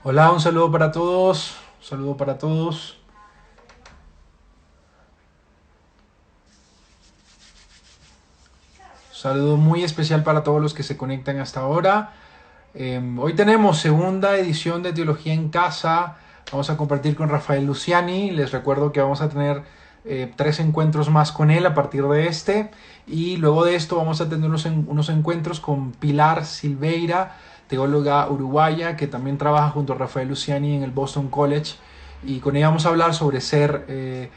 Hola, un saludo para todos. Un saludo para todos. Un saludo muy especial para todos los que se conectan hasta ahora. Hoy tenemos segunda edición de Teología en Casa. Vamos a compartir con Rafael Luciani. Les recuerdo que vamos a tener tres encuentros más con él a partir de este. Y luego de esto vamos a tener unos encuentros con Pilar Silveira, teóloga uruguaya, que también trabaja junto a Rafael Luciani en el Boston College. Y con ella vamos a hablar sobre ser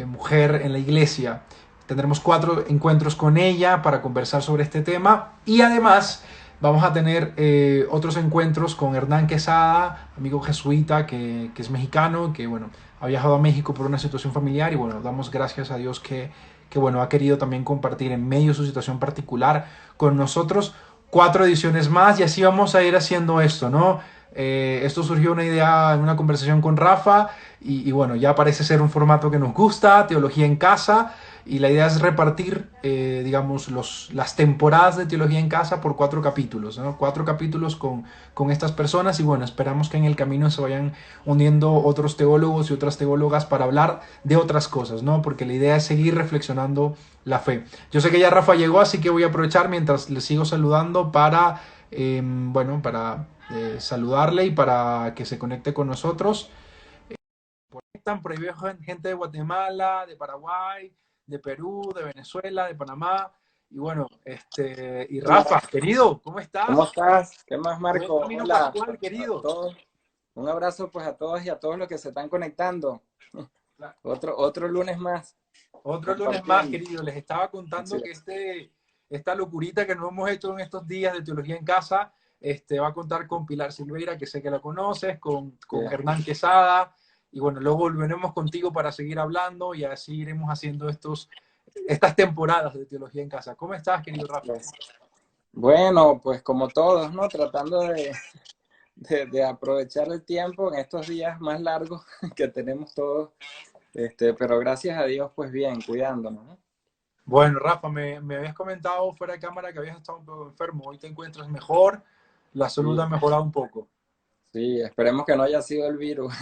mujer en la iglesia. Tendremos cuatro encuentros con ella para conversar sobre este tema. Y además vamos a tener otros encuentros con Hernán Quesada, amigo jesuita que es mexicano, que bueno, ha viajado a México por una situación familiar y bueno, damos gracias a Dios que bueno, ha querido también compartir en medio de su situación particular con nosotros cuatro ediciones más y así vamos a ir haciendo esto, ¿no? Esto surgió una idea en una conversación con Rafa y bueno, ya parece ser un formato que nos gusta, teología en casa, y la idea es repartir, digamos, las temporadas de Teología en Casa por cuatro capítulos, ¿no? Cuatro capítulos con estas personas y bueno, esperamos que en el camino se vayan uniendo otros teólogos y otras teólogas para hablar de otras cosas, ¿no? Porque la idea es seguir reflexionando la fe. Yo sé que ya Rafa llegó, así que voy a aprovechar mientras le sigo saludando para, bueno, para saludarle y para que se conecte con nosotros. Están prohibidos gente de Guatemala, de Paraguay, de Perú, de Venezuela, de Panamá. Y bueno, y Rafa, querido, ¿cómo ¿Cómo estás? estás? ¿Qué más, Buen Marco? camino Hola pascual, a querido. todos. Un abrazo pues a todos y a todos los que se están conectando. Otro lunes más Otro lunes más, compartiendo. querido. Les estaba Así contando que es. esta locurita que nos hemos hecho en estos días de Teología en Casa, va a contar con Pilar Silveira, que sé que la conoces, con Bien. Hernán Quesada, y bueno, luego volveremos contigo para seguir hablando y así iremos haciendo estas temporadas de Teología en Casa. ¿Cómo estás, querido Así Rafa? es. Bueno, pues como todos, ¿no? Tratando de aprovechar el tiempo en estos días más largos que tenemos todos. Pero gracias a Dios, pues bien, cuidándonos, ¿no? Bueno, Rafa, me habías comentado fuera de cámara que habías estado un poco enfermo. Hoy te encuentras mejor, la salud Sí, ha mejorado un poco. sí, esperemos que no haya sido el virus.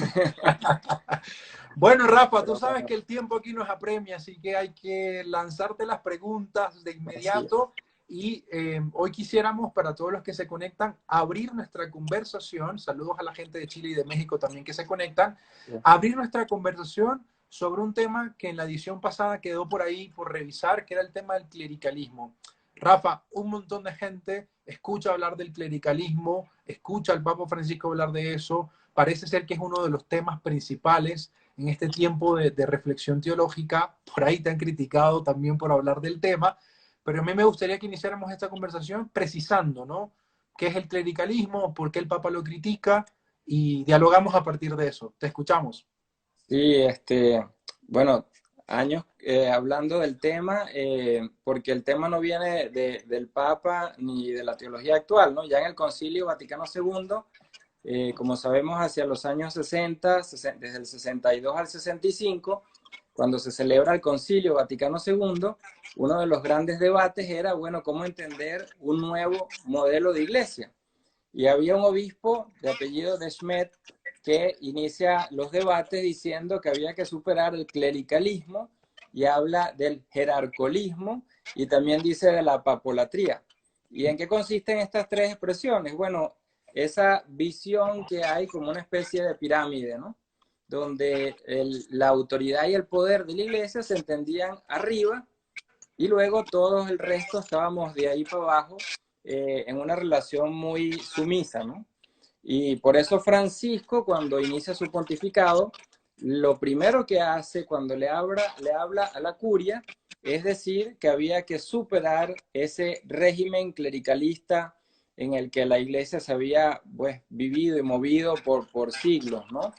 Bueno, Rafa, tú Pero sabes bueno, que el tiempo aquí nos apremia, así que hay que lanzarte las preguntas de así es. inmediato. Y hoy quisiéramos, para todos los que se conectan, abrir nuestra conversación. Saludos a la gente de Chile y de México también que se conectan. Abrir nuestra conversación sobre un tema que en la edición pasada quedó por ahí por revisar, que era el tema del clericalismo. Rafa, un montón de gente escucha hablar del clericalismo, escucha al Papa Francisco hablar de eso. Parece ser que es uno de los temas principales en este tiempo de reflexión teológica. Por ahí te han criticado también por hablar del tema, pero a mí me gustaría que iniciáramos esta conversación precisando, ¿no? ¿Qué es el clericalismo? ¿Por qué el Papa lo critica? Y dialogamos a partir de eso. Te escuchamos. Sí, bueno, años hablando del tema, porque el tema no viene del Papa ni de la teología actual, ¿no? Ya en el Concilio Vaticano II, como sabemos, hacia los años 60, desde el 62 al 65, cuando se celebra el Concilio Vaticano II, uno de los grandes debates era, bueno, cómo entender un nuevo modelo de iglesia. Y había un obispo de apellido de Schmidt que inicia los debates diciendo que había que superar el clericalismo y habla del jerarcolismo y también dice de la papolatría. ¿Y en qué consisten estas tres expresiones? Bueno, esa visión que hay como una especie de pirámide, ¿no? Donde la autoridad y el poder de la iglesia se entendían arriba y luego todo el resto estábamos de ahí para abajo en una relación muy sumisa, ¿no? Y por eso Francisco, cuando inicia su pontificado, lo primero que hace cuando le habla a la curia es decir que había que superar ese régimen clericalista en el que la iglesia se había pues, vivido y movido por siglos, ¿no?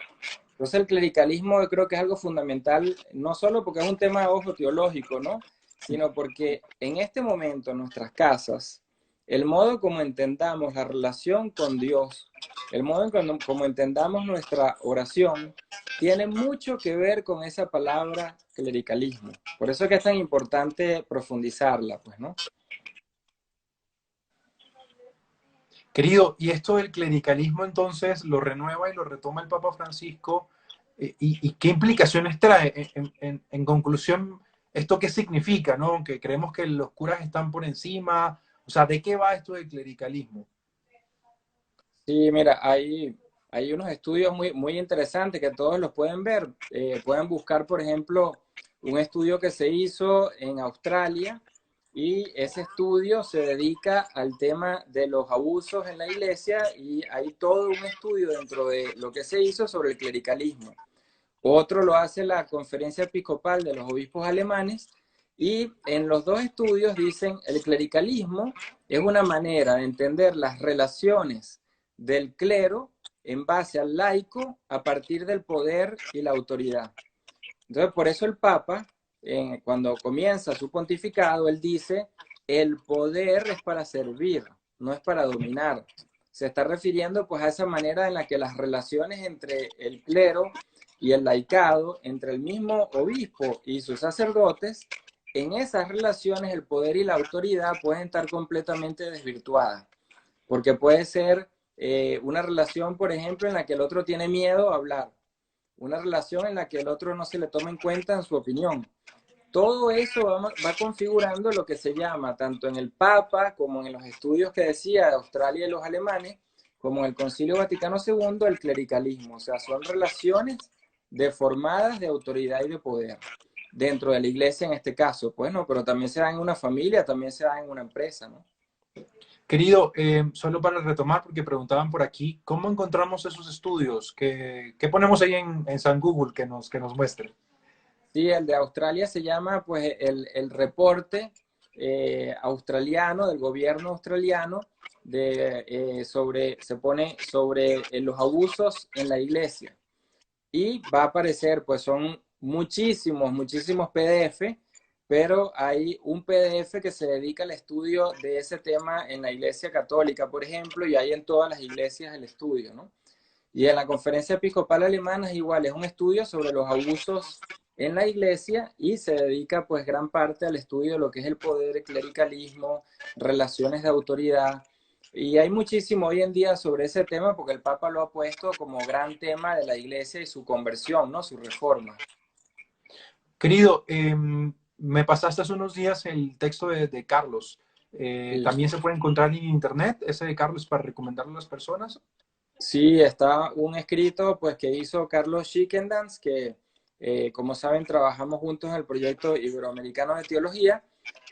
Entonces el clericalismo yo creo que es algo fundamental, no solo porque es un tema de ojo teológico, ¿no? Sino porque en este momento en nuestras casas, el modo como entendamos la relación con Dios, el modo en como entendamos nuestra oración, tiene mucho que ver con esa palabra clericalismo. Por eso es que es tan importante profundizarla, pues, ¿no? Querido, y esto del clericalismo entonces lo renueva y lo retoma el Papa Francisco, y qué implicaciones trae. En conclusión, ¿esto qué significa, no? Que creemos que los curas están por encima, o sea, ¿de qué va esto del clericalismo? Sí, mira, hay unos estudios muy interesantes que todos los pueden ver. Pueden buscar, por ejemplo, un estudio que se hizo en Australia y ese estudio se dedica al tema de los abusos en la iglesia y hay todo un estudio dentro de lo que se hizo sobre el clericalismo. Otro lo hace la Conferencia Episcopal de los Obispos Alemanes y en los dos estudios dicen el clericalismo es una manera de entender las relaciones del clero en base al laico a partir del poder y la autoridad. Entonces, por eso el Papa, cuando comienza su pontificado, él dice, el poder es para servir, no es para dominar. Se está refiriendo pues a esa manera en la que las relaciones entre el clero y el laicado, entre el mismo obispo y sus sacerdotes, en esas relaciones el poder y la autoridad pueden estar completamente desvirtuadas, porque puede ser una relación, por ejemplo, en la que el otro tiene miedo a hablar, una relación en la que el otro no se le toma en cuenta en su opinión. Todo eso va configurando lo que se llama, tanto en el Papa como en los estudios que decía de Australia y los alemanes, como en el Concilio Vaticano II, el clericalismo. O sea, son relaciones deformadas de autoridad y de poder dentro de la iglesia en este caso. Pues no, pero también se da en una familia, también se da en una empresa, ¿no? Querido, solo para retomar, porque preguntaban por aquí, ¿cómo encontramos esos estudios? ¿Qué ponemos ahí en San Google que nos muestre? Sí, el de Australia se llama pues el reporte australiano, del gobierno australiano, se pone sobre los abusos en la iglesia. Y va a aparecer, pues son muchísimos PDF, pero hay un PDF que se dedica al estudio de ese tema en la iglesia católica, por ejemplo, y hay en todas las iglesias el estudio, ¿no? Y en la Conferencia Episcopal Alemana es igual, es un estudio sobre los abusos en la iglesia y se dedica pues gran parte al estudio de lo que es el poder, el clericalismo, relaciones de autoridad. Y hay muchísimo hoy en día sobre ese tema porque el Papa lo ha puesto como gran tema de la iglesia y su conversión, ¿no? Su reforma. Querido, me pasaste hace unos días el texto de Carlos. Sí. ¿También se puede encontrar en internet ese de Carlos para recomendarlo a las personas? Sí, está un escrito pues que hizo Carlos Schickendans, que como saben trabajamos juntos en el proyecto iberoamericano de teología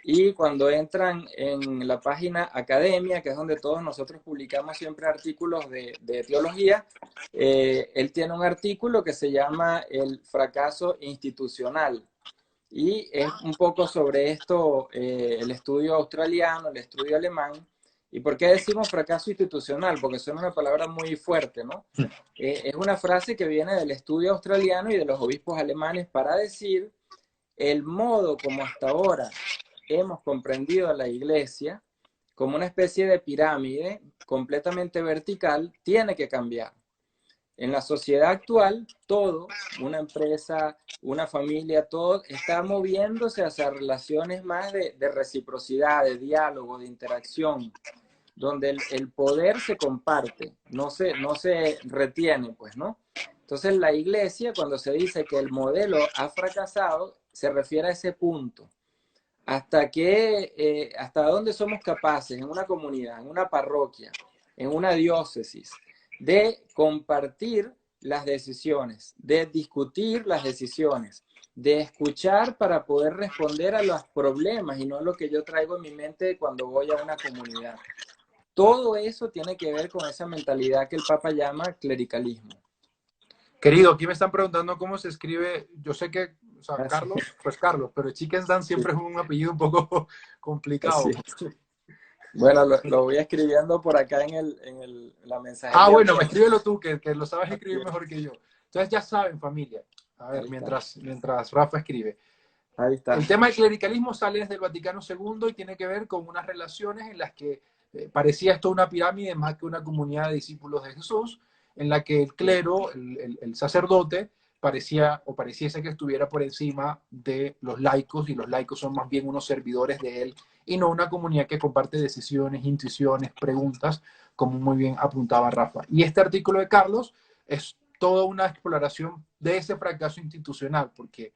y cuando entran en la página academia, que es donde todos nosotros publicamos siempre artículos de teología, él tiene un artículo que se llama El fracaso institucional y es un poco sobre esto, el estudio australiano, el estudio alemán. ¿Y por qué decimos fracaso institucional? Porque suena una palabra muy fuerte, ¿no? Es una frase que viene del estudio australiano y de los obispos alemanes para decir el modo como hasta ahora hemos comprendido a la iglesia como una especie de pirámide completamente vertical, tiene que cambiar. En la sociedad actual, todo, una empresa, una familia, todo está moviéndose hacia relaciones más de reciprocidad, de diálogo, de interacción, donde el poder se comparte, no se retiene, pues, ¿no? Entonces la iglesia, cuando se dice que el modelo ha fracasado, se refiere a ese punto. Hasta dónde somos capaces en una comunidad, en una parroquia, en una diócesis, de compartir las decisiones, de discutir las decisiones, de escuchar para poder responder a los problemas y no a lo que yo traigo en mi mente cuando voy a una comunidad. Todo eso tiene que ver con esa mentalidad que el Papa llama clericalismo. Querido, aquí me están preguntando cómo se escribe. Yo sé que, o sea, Así, Carlos, pues Carlos, pero Chickensdan sí, siempre es un apellido un poco complicado. así. Bueno, lo voy escribiendo por acá la Ah, mensajería bueno, mía. escríbelo tú, que lo sabes Así escribir es. mejor que yo. Entonces ya saben, familia. A ver, Ahí está. mientras Rafa escribe. Ahí El está. tema del clericalismo sale desde el Vaticano II y tiene que ver con unas relaciones en las que parecía esto una pirámide más que una comunidad de discípulos de Jesús, en la que el Sí. clero, el sacerdote, parecía o pareciese que estuviera por encima de los laicos, y los laicos son más bien unos servidores de él y no una comunidad que comparte decisiones, intuiciones, preguntas, como muy bien apuntaba Rafa. Y este artículo de Carlos es toda una exploración de ese fracaso institucional, porque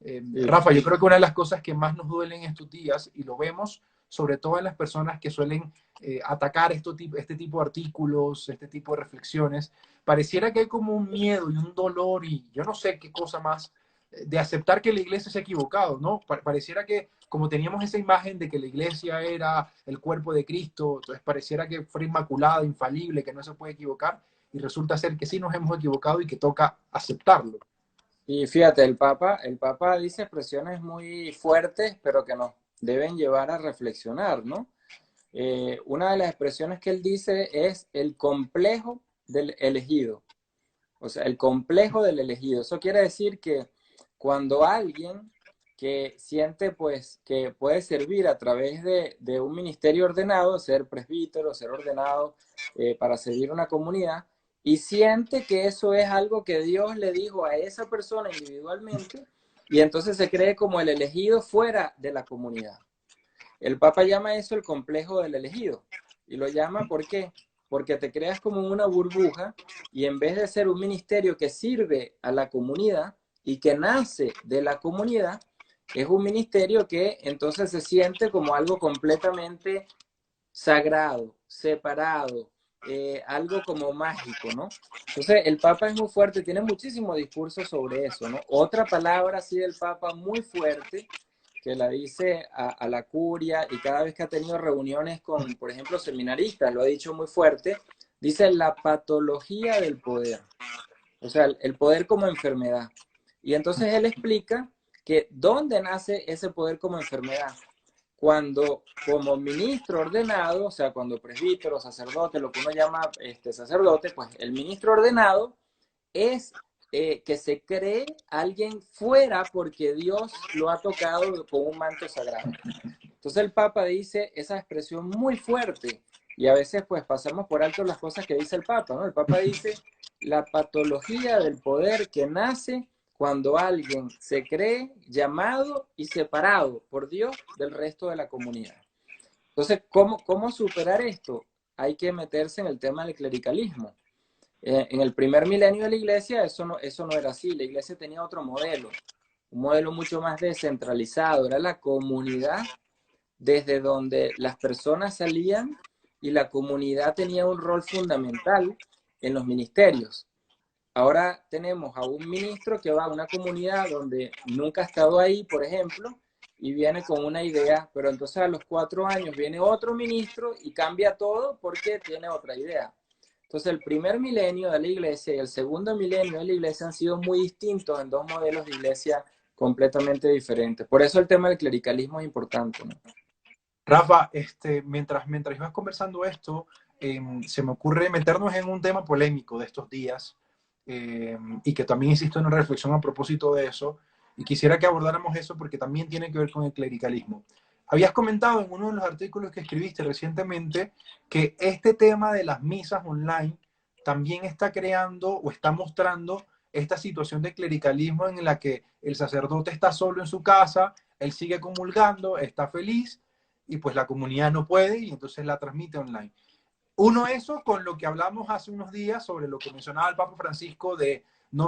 Sí. Rafa, yo creo que una de las cosas que más nos duelen estos días, y lo vemos sobre todo en las personas que suelen atacar este tipo de artículos, este tipo de reflexiones, pareciera que hay como un miedo y un dolor y yo no sé qué cosa más de aceptar que la iglesia se ha equivocado, ¿no? Pareciera que como teníamos esa imagen de que la iglesia era el cuerpo de Cristo, entonces pareciera que fuera inmaculada, infalible, que no se puede equivocar, y resulta ser que sí nos hemos equivocado y que toca aceptarlo. Y fíjate, el Papa dice expresiones muy fuertes, pero que nos deben llevar a reflexionar, ¿no? Una de las expresiones que él dice es el complejo del elegido. O sea, el complejo del elegido. Eso quiere decir que cuando alguien que siente pues que puede servir a través de un ministerio ordenado, ser presbítero, ser ordenado para servir una comunidad, y siente que eso es algo que Dios le dijo a esa persona individualmente, y entonces se cree como el elegido fuera de la comunidad. El Papa llama eso el complejo del elegido. Y lo llama, ¿por qué? Porque te creas como una burbuja y en vez de ser un ministerio que sirve a la comunidad y que nace de la comunidad, es un ministerio que entonces se siente como algo completamente sagrado, separado, algo como mágico, ¿no? Entonces el Papa es muy fuerte, tiene muchísimo discurso sobre eso, ¿no? Otra palabra así del Papa muy fuerte que la dice a la curia y cada vez que ha tenido reuniones con, por ejemplo, seminaristas, lo ha dicho muy fuerte, dice la patología del poder, o sea, el poder como enfermedad. Y entonces él explica que dónde nace ese poder como enfermedad. Cuando como ministro ordenado, o sea, cuando presbítero, sacerdote, lo que uno llama sacerdote, pues el ministro ordenado es que se cree alguien fuera porque Dios lo ha tocado con un manto sagrado. Entonces el Papa dice esa expresión muy fuerte y a veces pues pasamos por alto las cosas que dice el Papa, ¿no? El Papa dice la patología del poder que nace cuando alguien se cree llamado y separado por Dios del resto de la comunidad. Entonces, ¿cómo superar esto? Hay que meterse en el tema del clericalismo. En el primer milenio de la iglesia eso no era así, la iglesia tenía otro modelo, un modelo mucho más descentralizado, era la comunidad desde donde las personas salían y la comunidad tenía un rol fundamental en los ministerios. Ahora tenemos a un ministro que va a una comunidad donde nunca ha estado ahí, por ejemplo, y viene con una idea, pero entonces a los 4 años viene otro ministro y cambia todo porque tiene otra idea. Entonces el primer milenio de la iglesia y el segundo milenio de la iglesia han sido muy distintos en dos modelos de iglesia completamente diferentes. Por eso el tema del clericalismo es importante, ¿no? Rafa, mientras ibas conversando esto, se me ocurre meternos en un tema polémico de estos días y que también insisto en una reflexión a propósito de eso y quisiera que abordáramos eso porque también tiene que ver con el clericalismo. Habías comentado en uno de los artículos que escribiste recientemente que este tema de las misas online también está creando o está mostrando esta situación de clericalismo en la que el sacerdote está solo en su casa, él sigue comulgando, está feliz y pues la comunidad no puede y entonces la transmite online. Uno, eso con lo que hablamos hace unos días sobre lo que mencionaba el Papa Francisco de no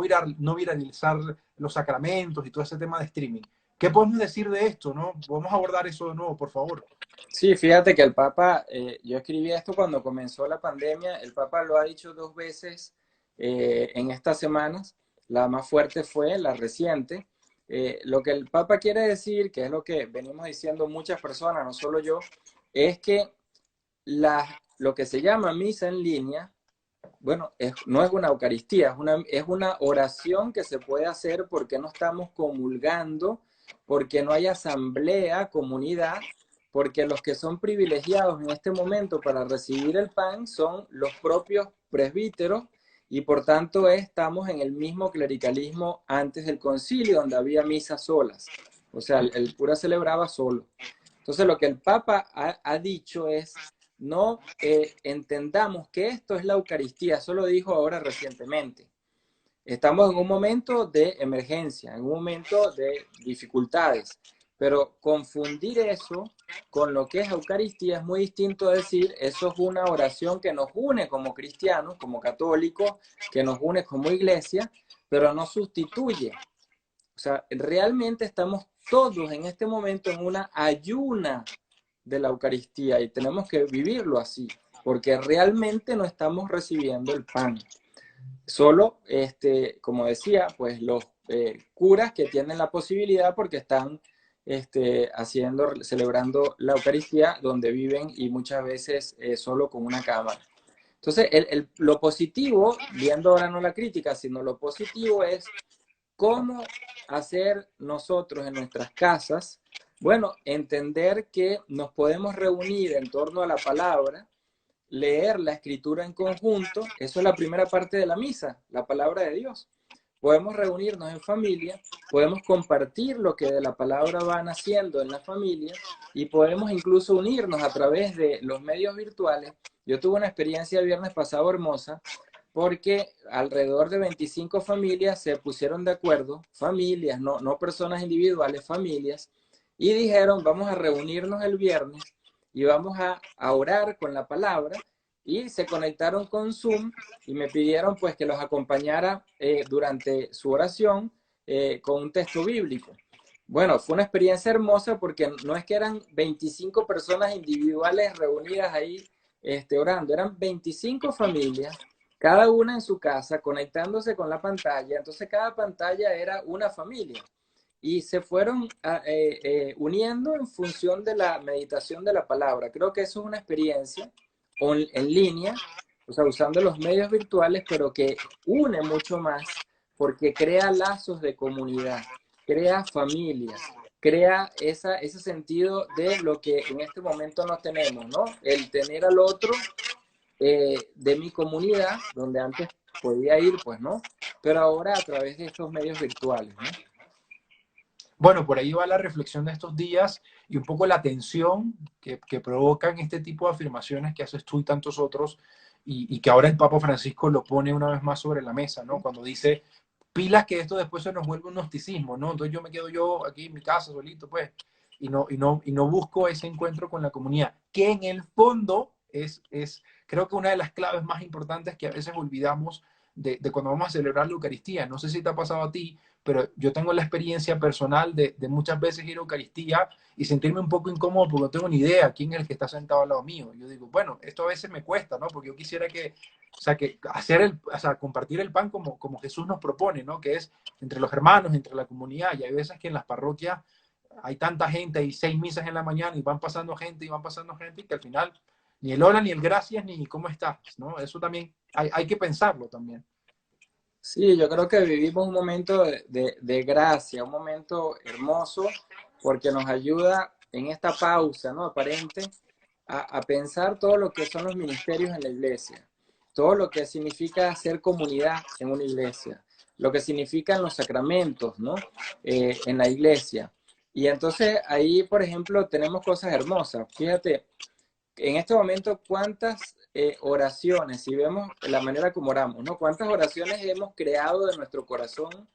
viralizar los sacramentos y todo ese tema de streaming. ¿Qué podemos decir de esto? ¿No? Vamos a abordar eso de nuevo, por favor. Sí, fíjate que el Papa, yo escribí esto cuando comenzó la pandemia, el Papa lo ha dicho 2 veces en estas semanas, la más fuerte fue la reciente. Lo que el Papa quiere decir, que es lo que venimos diciendo muchas personas, no solo yo, es que lo que se llama misa en línea, bueno, no es una Eucaristía, es una oración que se puede hacer porque no estamos comulgando, porque no hay asamblea, comunidad, porque los que son privilegiados en este momento para recibir el pan son los propios presbíteros y por tanto estamos en el mismo clericalismo antes del concilio, donde había misas solas. O sea, el cura celebraba solo. Entonces, lo que el Papa ha dicho es no entendamos que esto es la Eucaristía, eso lo dijo ahora recientemente. Estamos en un momento de emergencia, en un momento de dificultades, Pero confundir eso con lo que es Eucaristía es muy distinto a decir, eso es una oración que nos une como cristianos, como católicos, que nos une como iglesia, pero no sustituye. O sea, realmente estamos todos en este momento en una ayuna de la Eucaristía y tenemos que vivirlo así, porque realmente no estamos recibiendo el pan. Solo, como decía, pues los curas que tienen la posibilidad porque están celebrando la Eucaristía donde viven y muchas veces solo con una cámara. Entonces, lo positivo, viendo ahora no la crítica, sino lo positivo es cómo hacer nosotros en nuestras casas, bueno, entender que nos podemos reunir en torno a la palabra, leer la escritura en conjunto, eso es la primera parte de la misa, la palabra de Dios. Podemos reunirnos en familia, podemos compartir lo que de la palabra van haciendo en la familia y podemos incluso unirnos a través de los medios virtuales. Yo tuve una experiencia el viernes pasado hermosa porque alrededor de 25 familias se pusieron de acuerdo, familias, no personas individuales, familias, y dijeron, vamos a reunirnos el viernes y vamos a orar con la palabra, y se conectaron con Zoom y me pidieron pues que los acompañara durante su oración con un texto bíblico. Bueno, fue una experiencia hermosa porque no es que eran 25 personas individuales reunidas ahí orando, eran 25 familias, cada una en su casa, conectándose con la pantalla. Entonces cada pantalla era una familia y se fueron uniendo en función de la meditación de la palabra. Creo que eso es una experiencia en línea, o sea, usando los medios virtuales, pero que une mucho más porque crea lazos de comunidad, crea familias, crea ese sentido de lo que en este momento no tenemos, ¿no? El tener al otro de mi comunidad, donde antes podía ir, pues, ¿no? Pero ahora a través de estos medios virtuales, ¿no? Bueno, por ahí va la reflexión de estos días y un poco la tensión que provocan este tipo de afirmaciones que haces tú y tantos otros y que ahora el Papa Francisco lo pone una vez más sobre la mesa, ¿no? Cuando dice, pilas que esto después se nos vuelve un gnosticismo, ¿no? Entonces yo me quedo yo aquí en mi casa solito, pues, y no busco ese encuentro con la comunidad, que en el fondo creo que una de las claves más importantes que a veces olvidamos de cuando vamos a celebrar la Eucaristía. No sé si te ha pasado a ti, pero yo tengo la experiencia personal de muchas veces ir a Eucaristía y sentirme un poco incómodo porque no tengo ni idea quién es el que está sentado al lado mío. Yo digo, bueno, esto a veces me cuesta, ¿no? Porque yo quisiera o sea, compartir el pan como Jesús nos propone, ¿no? Que es entre los hermanos, entre la comunidad. Y hay veces que en las parroquias hay tanta gente, hay 6 misas en la mañana y van pasando gente y van pasando gente y que al final ni el hola, ni el gracias, ni cómo estás, ¿no? Eso también hay que pensarlo también. Sí, yo creo que vivimos un momento de gracia, un momento hermoso, porque nos ayuda en esta pausa, ¿no? Aparente, a pensar todo lo que son los ministerios en la iglesia, todo lo que significa hacer comunidad en una iglesia, lo que significan los sacramentos, ¿no? En la iglesia. Y entonces ahí, por ejemplo, tenemos cosas hermosas. Fíjate, en este momento, ¿cuántas oraciones, si vemos la manera como oramos, ¿no? ¿Cuántas oraciones hemos creado de nuestro corazón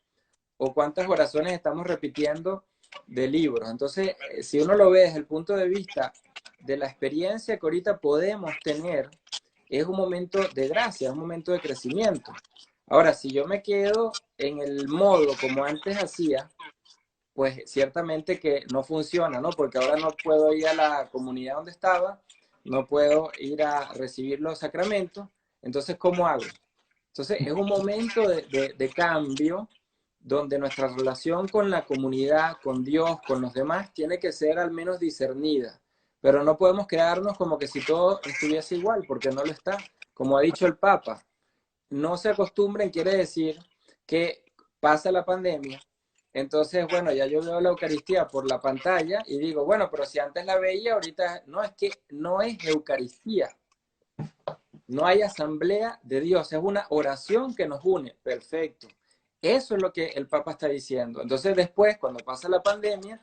o cuántas oraciones estamos repitiendo de libros? Entonces, si uno lo ve desde el punto de vista de la experiencia que ahorita podemos tener, es un momento de gracia, es un momento de crecimiento. Ahora, si yo me quedo en el modo como antes hacía, pues ciertamente que no funciona, ¿no? Porque ahora no puedo ir a la comunidad donde estaba, no puedo ir a recibir los sacramentos, entonces, ¿cómo hago? Entonces, es un momento de cambio donde nuestra relación con la comunidad, con Dios, con los demás, tiene que ser al menos discernida. Pero no podemos quedarnos como que si todo estuviese igual, porque no lo está. Como ha dicho el Papa, no se acostumbren quiere decir que pasa la pandemia. Entonces, bueno, ya yo veo la Eucaristía por la pantalla y digo, bueno, pero si antes la veía, ahorita no, es que no es Eucaristía. No hay asamblea de Dios, es una oración que nos une. Perfecto. Eso es lo que el Papa está diciendo. Entonces, después, cuando pasa la pandemia,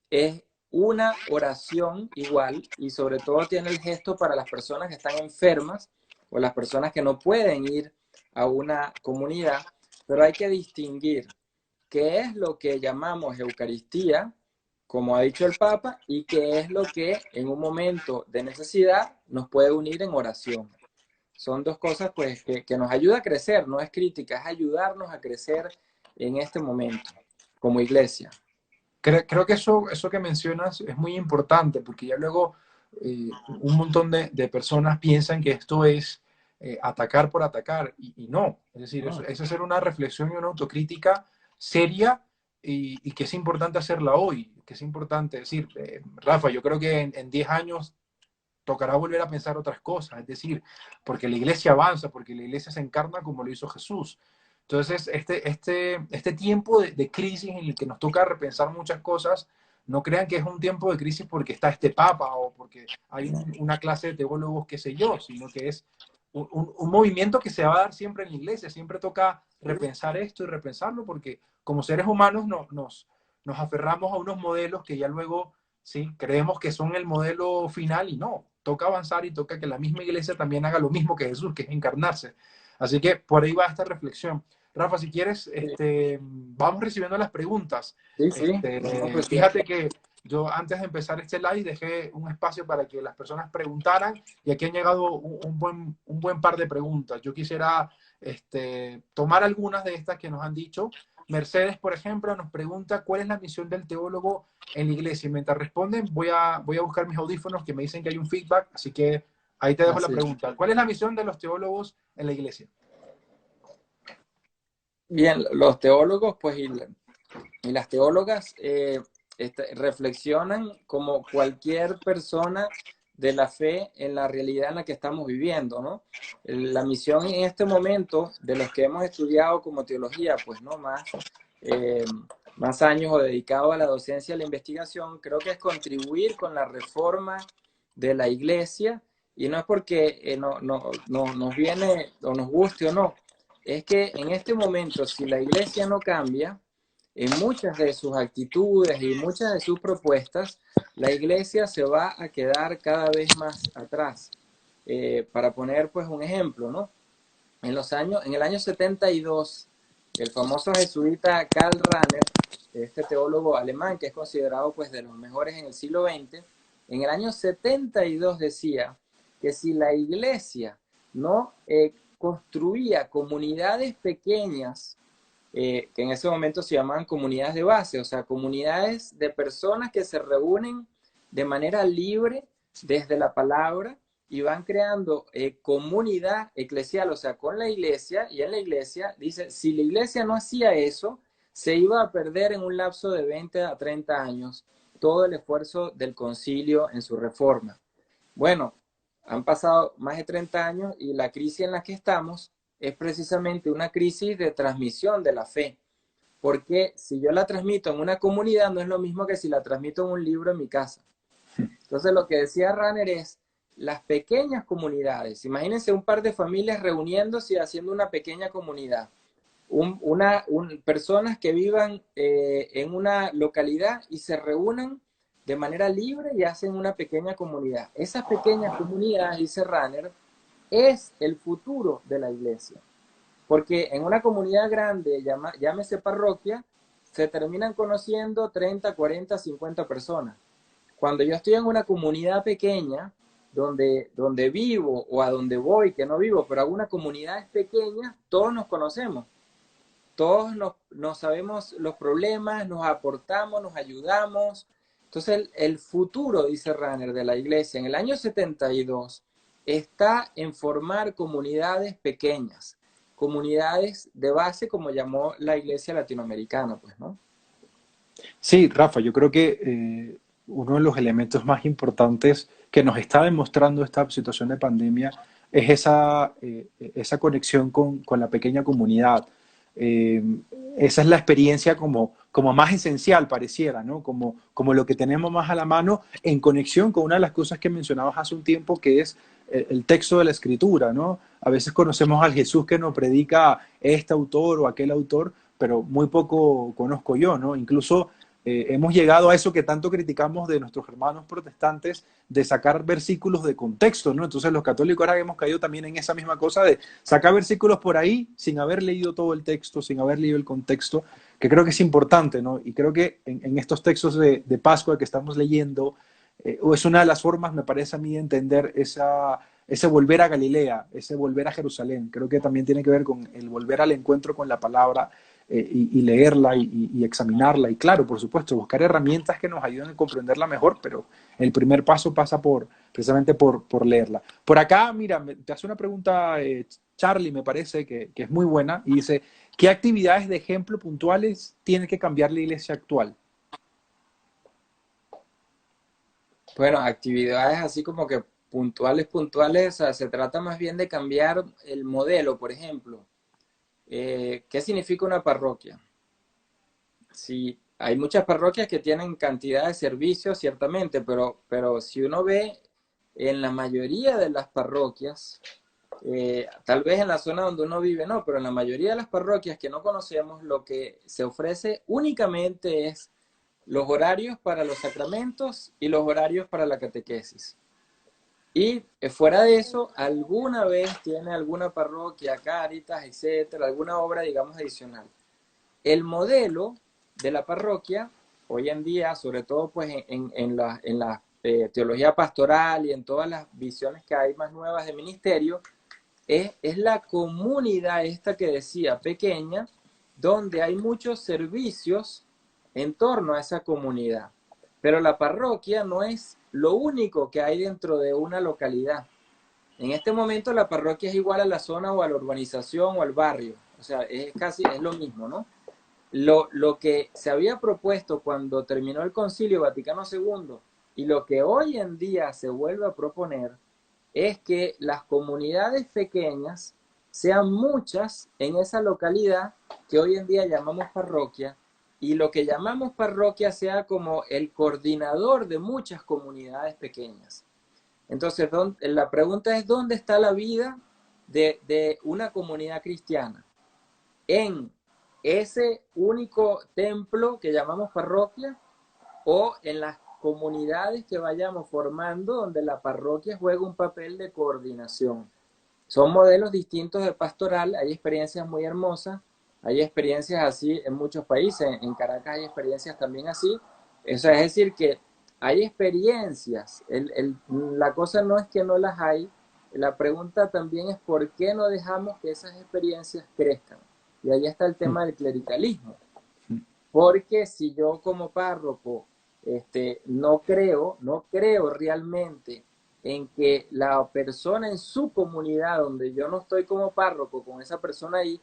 es una oración igual y sobre todo tiene el gesto para las personas que están enfermas o las personas que no pueden ir a una comunidad, pero hay que distinguir qué es lo que llamamos Eucaristía como ha dicho el Papa, y que es lo que en un momento de necesidad nos puede unir en oración. Son dos cosas pues que nos ayuda a crecer, no es crítica, es ayudarnos a crecer en este momento como iglesia. Creo que eso que mencionas es muy importante porque ya luego un montón de personas piensan que esto es atacar por atacar y no. Es decir, ¿No? es hacer una reflexión y una autocrítica seria y que es importante hacerla hoy, que es importante decir, Rafa, yo creo que en 10 años tocará volver a pensar otras cosas, es decir, porque la iglesia avanza, porque la iglesia se encarna como lo hizo Jesús. Entonces, este tiempo de crisis en el que nos toca repensar muchas cosas, no crean que es un tiempo de crisis porque está este papa o porque hay una clase de teólogos, qué sé yo, sino que es un movimiento que se va a dar siempre en la iglesia. Siempre toca repensar esto y repensarlo porque como seres humanos nos aferramos a unos modelos que ya luego sí creemos que son el modelo final y no. Toca avanzar y toca que la misma iglesia también haga lo mismo que Jesús, que es encarnarse. Así que por ahí va esta reflexión. Rafa, si quieres, vamos recibiendo las preguntas. Sí, sí, vamos recién. Fíjate que yo antes de empezar este live dejé un espacio para que las personas preguntaran y aquí han llegado un buen par de preguntas. Yo quisiera tomar algunas de estas que nos han dicho. Mercedes, por ejemplo, nos pregunta cuál es la misión del teólogo en la iglesia. Y mientras responden, voy a buscar mis audífonos que me dicen que hay un feedback, así que ahí te dejo la Así. pregunta. ¿Cuál es la misión de los teólogos en la iglesia? Bien, los teólogos pues y las teólogas reflexionan como cualquier persona de la fe en la realidad en la que estamos viviendo, ¿no? La misión en este momento de los que hemos estudiado como teología, pues no más años o dedicado a la docencia y a la investigación, creo que es contribuir con la reforma de la iglesia y no es porque nos viene o nos guste o no, es que en este momento si la iglesia no cambia, en muchas de sus actitudes y muchas de sus propuestas, la iglesia se va a quedar cada vez más atrás. Para poner pues un ejemplo, ¿no? En el año 72, el famoso jesuita Karl Rahner, este teólogo alemán que es considerado pues de los mejores en el siglo XX, en el año 72 decía que si la iglesia no construía comunidades pequeñas que en ese momento se llamaban comunidades de base, o sea, comunidades de personas que se reúnen de manera libre desde la palabra y van creando comunidad eclesial, o sea, con la iglesia, y en la iglesia, dice, si la iglesia no hacía eso, se iba a perder en un lapso de 20 a 30 años todo el esfuerzo del concilio en su reforma. Bueno, han pasado más de 30 años y la crisis en la que estamos es precisamente una crisis de transmisión de la fe. Porque si yo la transmito en una comunidad no es lo mismo que si la transmito en un libro en mi casa. Entonces lo que decía Ranner es las pequeñas comunidades. Imagínense un par de familias reuniéndose y haciendo una pequeña comunidad. Personas que vivan en una localidad y se reúnan de manera libre y hacen una pequeña comunidad. Esas pequeñas comunidades, dice Ranner, es el futuro de la iglesia. Porque en una comunidad grande, llámese parroquia, se terminan conociendo 30, 40, 50 personas. Cuando yo estoy en una comunidad pequeña, donde vivo o a donde voy, que no vivo, pero alguna comunidad es pequeña, todos nos conocemos. Todos nos sabemos los problemas, nos aportamos, nos ayudamos. Entonces el futuro, dice Ranner, de la iglesia en el año 72 está en formar comunidades pequeñas, comunidades de base, como llamó la iglesia latinoamericana, pues, ¿no? Sí, Rafa, yo creo que uno de los elementos más importantes que nos está demostrando esta situación de pandemia es esa conexión con la pequeña comunidad. Eh, Esa es la experiencia como más esencial, pareciera, ¿no? Como lo que tenemos más a la mano en conexión con una de las cosas que mencionabas hace un tiempo, que es el texto de la escritura, ¿no? A veces conocemos al Jesús que nos predica este autor o aquel autor, pero muy poco conozco yo, ¿no? Incluso hemos llegado a eso que tanto criticamos de nuestros hermanos protestantes, de sacar versículos de contexto, ¿no? Entonces los católicos ahora hemos caído también en esa misma cosa de sacar versículos por ahí sin haber leído todo el texto, sin haber leído el contexto, que creo que es importante, ¿no? Y creo que en estos textos de Pascua que estamos leyendo, es una de las formas, me parece a mí, de entender ese volver a Galilea, ese volver a Jerusalén. Creo que también tiene que ver con el volver al encuentro con la palabra, y leerla y examinarla. Y claro, por supuesto, buscar herramientas que nos ayuden a comprenderla mejor, pero el primer paso pasa precisamente por leerla. Por acá, mira, te hace una pregunta Charlie, me parece que es muy buena, y dice, ¿qué actividades de ejemplo puntuales tiene que cambiar la iglesia actual? Bueno, actividades así como que puntuales, puntuales, o sea, se trata más bien de cambiar el modelo, por ejemplo. ¿Qué significa una parroquia? Sí, hay muchas parroquias que tienen cantidad de servicios, ciertamente, pero si uno ve en la mayoría de las parroquias, tal vez en la zona donde uno vive no, pero en la mayoría de las parroquias que no conocemos, lo que se ofrece únicamente es los horarios para los sacramentos y los horarios para la catequesis. Y fuera de eso, alguna vez tiene alguna parroquia, Cáritas, etcétera, alguna obra, digamos, adicional. El modelo de la parroquia, hoy en día, sobre todo pues en la teología pastoral y en todas las visiones que hay más nuevas de ministerio, es la comunidad esta que decía pequeña, donde hay muchos servicios en torno a esa comunidad. Pero la parroquia no es lo único que hay dentro de una localidad. En este momento la parroquia es igual a la zona o a la urbanización o al barrio. O sea, es lo mismo, ¿no? Lo que se había propuesto cuando terminó el Concilio Vaticano II y lo que hoy en día se vuelve a proponer es que las comunidades pequeñas sean muchas en esa localidad que hoy en día llamamos parroquia, y lo que llamamos parroquia sea como el coordinador de muchas comunidades pequeñas. Entonces, la pregunta es, ¿dónde está la vida de una comunidad cristiana? ¿En ese único templo que llamamos parroquia o en las comunidades que vayamos formando donde la parroquia juega un papel de coordinación? Son modelos distintos de pastoral, hay experiencias muy hermosas, hay experiencias así en muchos países, en Caracas hay experiencias también así. Eso es decir, que hay experiencias, la cosa no es que no las hay, la pregunta también es por qué no dejamos que esas experiencias crezcan. Y ahí está el tema del clericalismo. Porque si yo como párroco no creo realmente en que la persona en su comunidad, donde yo no estoy como párroco con esa persona ahí,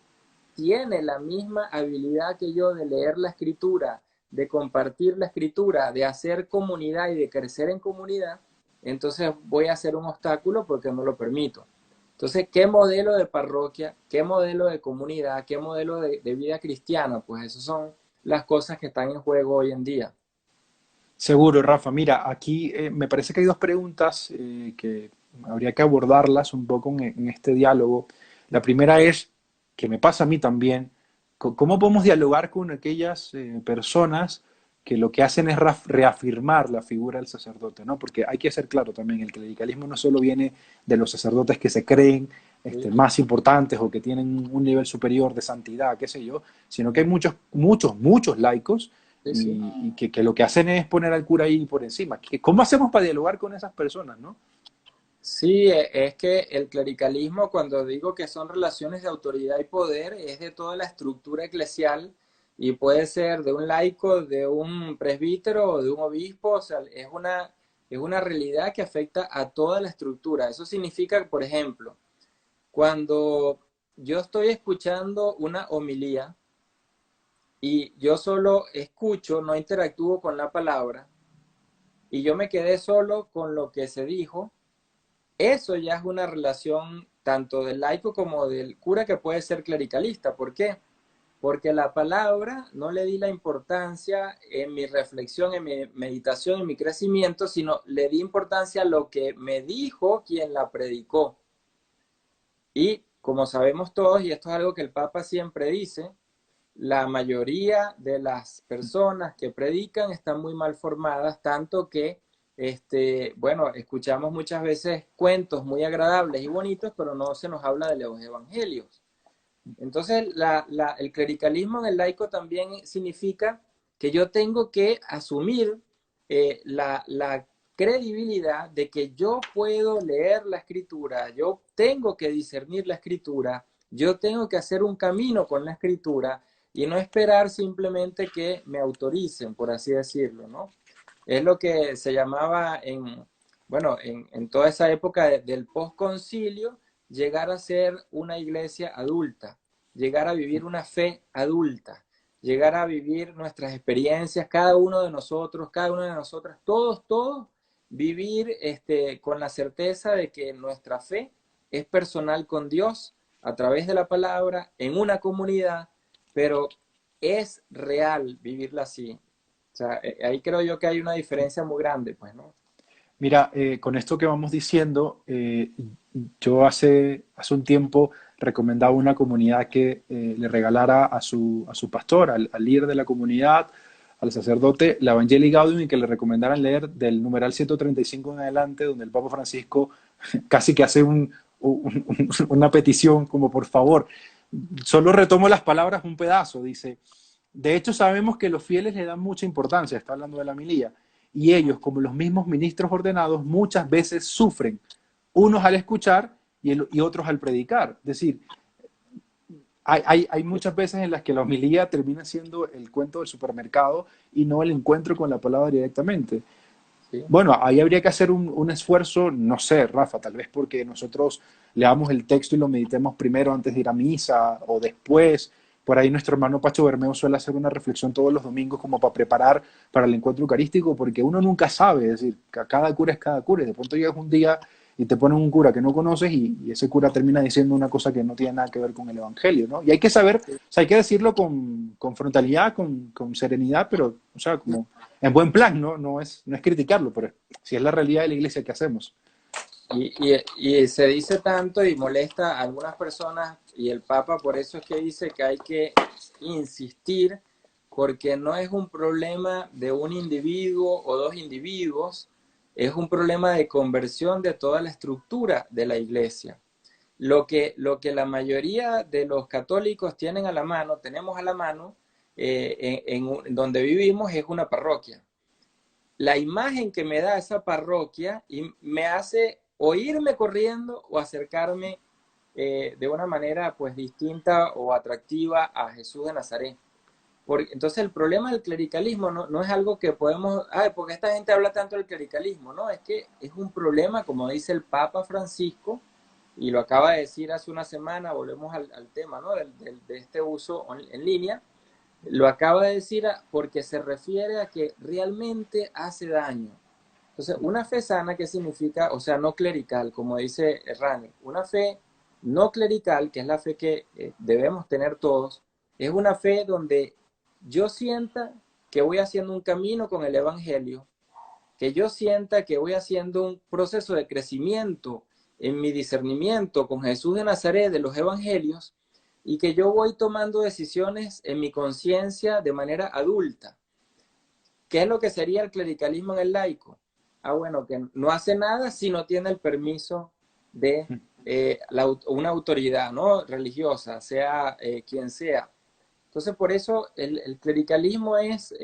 tiene la misma habilidad que yo de leer la escritura, de compartir la escritura, de hacer comunidad y de crecer en comunidad, entonces voy a ser un obstáculo porque no lo permito. Entonces, ¿qué modelo de parroquia, qué modelo de comunidad, qué modelo de vida cristiana? Pues esas son las cosas que están en juego hoy en día. Seguro, Rafa. Mira, aquí me parece que hay dos preguntas que habría que abordarlas un poco en este diálogo. La primera es, que me pasa a mí también, ¿cómo podemos dialogar con aquellas personas que lo que hacen es reafirmar la figura del sacerdote, ¿no? Porque hay que ser claro también, el clericalismo no solo viene de los sacerdotes que se creen ¿Sí? más importantes o que tienen un nivel superior de santidad, qué sé yo, sino que hay muchos, muchos, muchos laicos Sí, sí. y que lo que hacen es poner al cura ahí por encima. ¿Cómo hacemos para dialogar con esas personas, no? Sí, es que el clericalismo, cuando digo que son relaciones de autoridad y poder, es de toda la estructura eclesial y puede ser de un laico, de un presbítero o de un obispo, o sea, es una realidad que afecta a toda la estructura. Eso significa, por ejemplo, cuando yo estoy escuchando una homilía y yo solo escucho, no interactúo con la palabra, y yo me quedé solo con lo que se dijo. Eso ya es una relación tanto del laico como del cura que puede ser clericalista. ¿Por qué? Porque la palabra no le di la importancia en mi reflexión, en mi meditación, en mi crecimiento, sino le di importancia a lo que me dijo quien la predicó. Y como sabemos todos, y esto es algo que el Papa siempre dice, la mayoría de las personas que predican están muy mal formadas, tanto que, bueno, escuchamos muchas veces cuentos muy agradables y bonitos, pero no se nos habla de los evangelios. Entonces, el clericalismo en el laico también significa que yo tengo que asumir la credibilidad de que yo puedo leer la escritura, yo tengo que discernir la escritura, yo tengo que hacer un camino con la escritura y no esperar simplemente que me autoricen, por así decirlo, ¿no? Es lo que se llamaba bueno, en toda esa época del postconcilio, llegar a ser una iglesia adulta, llegar a vivir una fe adulta, llegar a vivir nuestras experiencias, cada uno de nosotros, cada una de nosotras, todos, vivir con la certeza de que nuestra fe es personal con Dios a través de la palabra, en una comunidad, pero es real vivirla así. O sea, ahí creo yo que hay una diferencia muy grande, pues, ¿no? Mira, con esto que vamos diciendo, yo hace un tiempo recomendaba a una comunidad que le regalara a su pastor, al líder de la comunidad, al sacerdote, la Evangelii Gaudium y que le recomendaran leer del numeral 135 en adelante, donde el Papa Francisco casi que hace una petición como por favor. Solo retomo las palabras un pedazo, dice, de hecho sabemos que los fieles le dan mucha importancia, está hablando de la milía, y ellos, como los mismos ministros ordenados, muchas veces sufren, unos al escuchar y otros al predicar. Es decir, hay muchas veces en las que la homilía termina siendo el cuento del supermercado y no el encuentro con la palabra directamente. Sí. Bueno, ahí habría que hacer un esfuerzo, no sé, Rafa, tal vez porque nosotros leamos el texto y lo meditemos primero antes de ir a misa o después. Por ahí nuestro hermano Pacho Bermeo suele hacer una reflexión todos los domingos como para preparar para el encuentro eucarístico, porque uno nunca sabe, es decir, cada cura es cada cura, y de pronto llegas un día y te ponen un cura que no conoces y ese cura termina diciendo una cosa que no tiene nada que ver con el Evangelio, ¿no? Y hay que saber, o sea, hay que decirlo con frontalidad, con serenidad, pero, o sea, como en buen plan, ¿no? No es criticarlo, pero si es la realidad de la iglesia, ¿qué hacemos? Y se dice tanto y molesta a algunas personas y el Papa por eso es que dice que hay que insistir porque no es un problema de un individuo o dos individuos, es un problema de conversión de toda la estructura de la iglesia. Lo que la mayoría de los católicos tienen a la mano, tenemos a la mano, donde vivimos es una parroquia. La imagen que me da esa parroquia y me hace o irme corriendo o acercarme de una manera pues distinta o atractiva a Jesús de Nazaret. Entonces el problema del clericalismo no es algo que podemos, porque esta gente habla tanto del clericalismo, no, es que es un problema, como dice el Papa Francisco, y lo acaba de decir hace una semana, volvemos al tema, ¿no? De este uso en línea, lo acaba de decir porque se refiere a que realmente hace daño. Entonces, una fe sana, ¿qué significa? O sea, no clerical, como dice Rani. Una fe no clerical, que es la fe que debemos tener todos, es una fe donde yo sienta que voy haciendo un camino con el Evangelio, que yo sienta que voy haciendo un proceso de crecimiento en mi discernimiento con Jesús de Nazaret de los Evangelios y que yo voy tomando decisiones en mi conciencia de manera adulta. ¿Qué es lo que sería el clericalismo en el laico? Bueno, que no hace nada si no tiene el permiso de una autoridad, ¿no? Religiosa, sea quien sea. Entonces, por eso el clericalismo es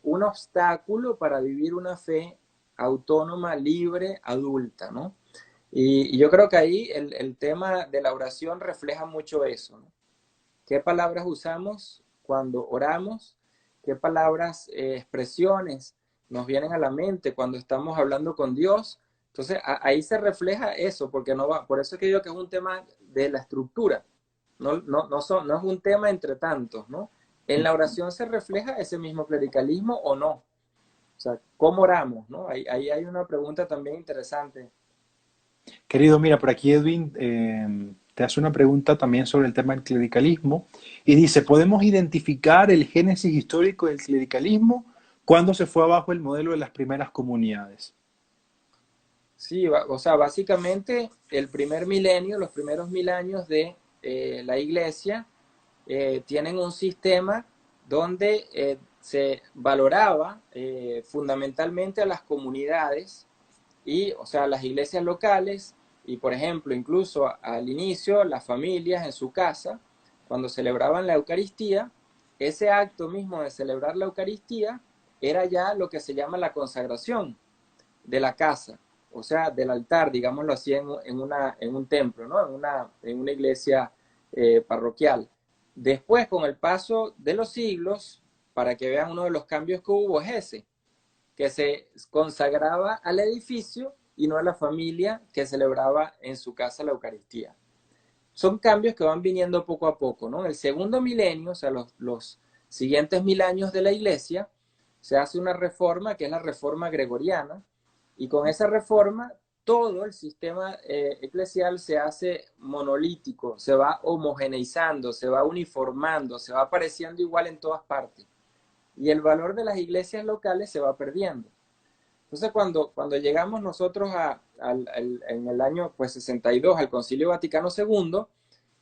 un obstáculo para vivir una fe autónoma, libre, adulta, ¿no? Y yo creo que ahí el tema de la oración refleja mucho eso, ¿no? ¿Qué palabras usamos cuando oramos? ¿Qué palabras, expresiones nos vienen a la mente cuando estamos hablando con Dios? Entonces, ahí se refleja eso, porque no va, por eso es que digo que es un tema de la estructura, no es un tema entre tantos, ¿no? En la oración se refleja ese mismo clericalismo o no. O sea, ¿cómo oramos? ¿No? Ahí hay una pregunta también interesante. Querido, mira, por aquí Edwin te hace una pregunta también sobre el tema del clericalismo y dice, ¿podemos identificar el génesis histórico del clericalismo cuando se fue abajo el modelo de las primeras comunidades? Sí, o sea, básicamente el primer milenio, los primeros 1000 años de la iglesia, tienen un sistema donde se valoraba fundamentalmente a las comunidades y, o sea, las iglesias locales y, por ejemplo, incluso al inicio, las familias en su casa, cuando celebraban la Eucaristía, ese acto mismo de celebrar la Eucaristía era ya lo que se llama la consagración de la casa, o sea, del altar, digámoslo así, en un templo, ¿no? En una iglesia parroquial. Después, con el paso de los siglos, para que vean uno de los cambios que hubo, es ese, que se consagraba al edificio y no a la familia que celebraba en su casa la Eucaristía. Son cambios que van viniendo poco a poco, ¿no? En el segundo milenio, o sea, los siguientes 1000 años de la iglesia, se hace una reforma que es la reforma gregoriana, y con esa reforma todo el sistema eclesial se hace monolítico, se va homogeneizando, se va uniformando, se va pareciendo igual en todas partes. Y el valor de las iglesias locales se va perdiendo. Entonces, cuando llegamos nosotros en el año pues, 62 al Concilio Vaticano II,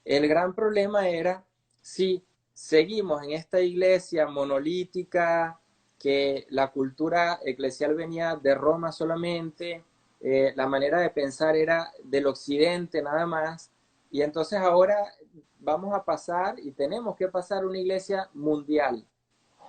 el gran problema era si seguimos en esta iglesia monolítica, que la cultura eclesial venía de Roma solamente, la manera de pensar era del occidente nada más, y entonces ahora vamos a pasar y tenemos que pasar a una iglesia mundial,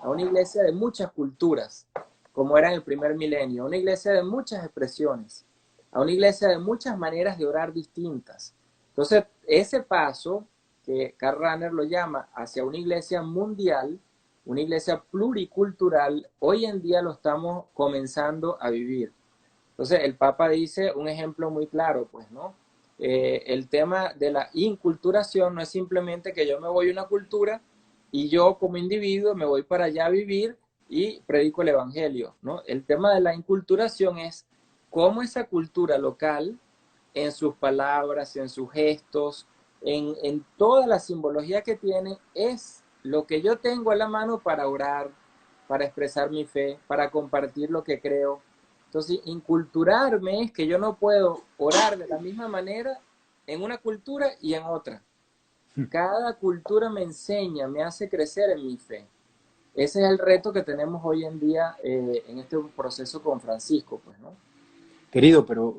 a una iglesia de muchas culturas, como era en el primer milenio, a una iglesia de muchas expresiones, a una iglesia de muchas maneras de orar distintas. Entonces, ese paso que Karl Rahner lo llama hacia una iglesia mundial, una iglesia pluricultural, hoy en día lo estamos comenzando a vivir. Entonces, el Papa dice un ejemplo muy claro, pues, ¿no? El tema de la inculturación no es simplemente que yo me voy a una cultura y yo como individuo me voy para allá a vivir y predico el evangelio, ¿no? El tema de la inculturación es cómo esa cultura local, en sus palabras, en sus gestos, en toda la simbología que tiene, es lo que yo tengo a la mano para orar, para expresar mi fe, para compartir lo que creo. Entonces, inculturarme es que yo no puedo orar de la misma manera en una cultura y en otra. Cada cultura me enseña, me hace crecer en mi fe. Ese es el reto que tenemos hoy en día en este proceso con Francisco, pues, ¿no? Querido, pero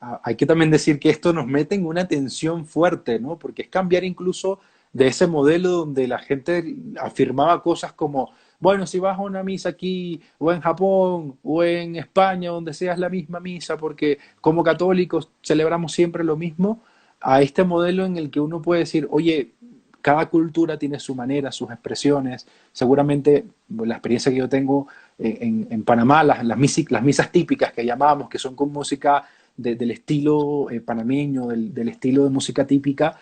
hay que también decir que esto nos mete en una tensión fuerte, ¿no? Porque es cambiar incluso de ese modelo donde la gente afirmaba cosas como, bueno, si vas a una misa aquí, o en Japón, o en España, donde seas la misma misa, porque como católicos celebramos siempre lo mismo, a este modelo en el que uno puede decir, oye, cada cultura tiene su manera, sus expresiones. Seguramente la experiencia que yo tengo en Panamá, las misas típicas que llamamos, que son con música del estilo panameño, del estilo de música típica,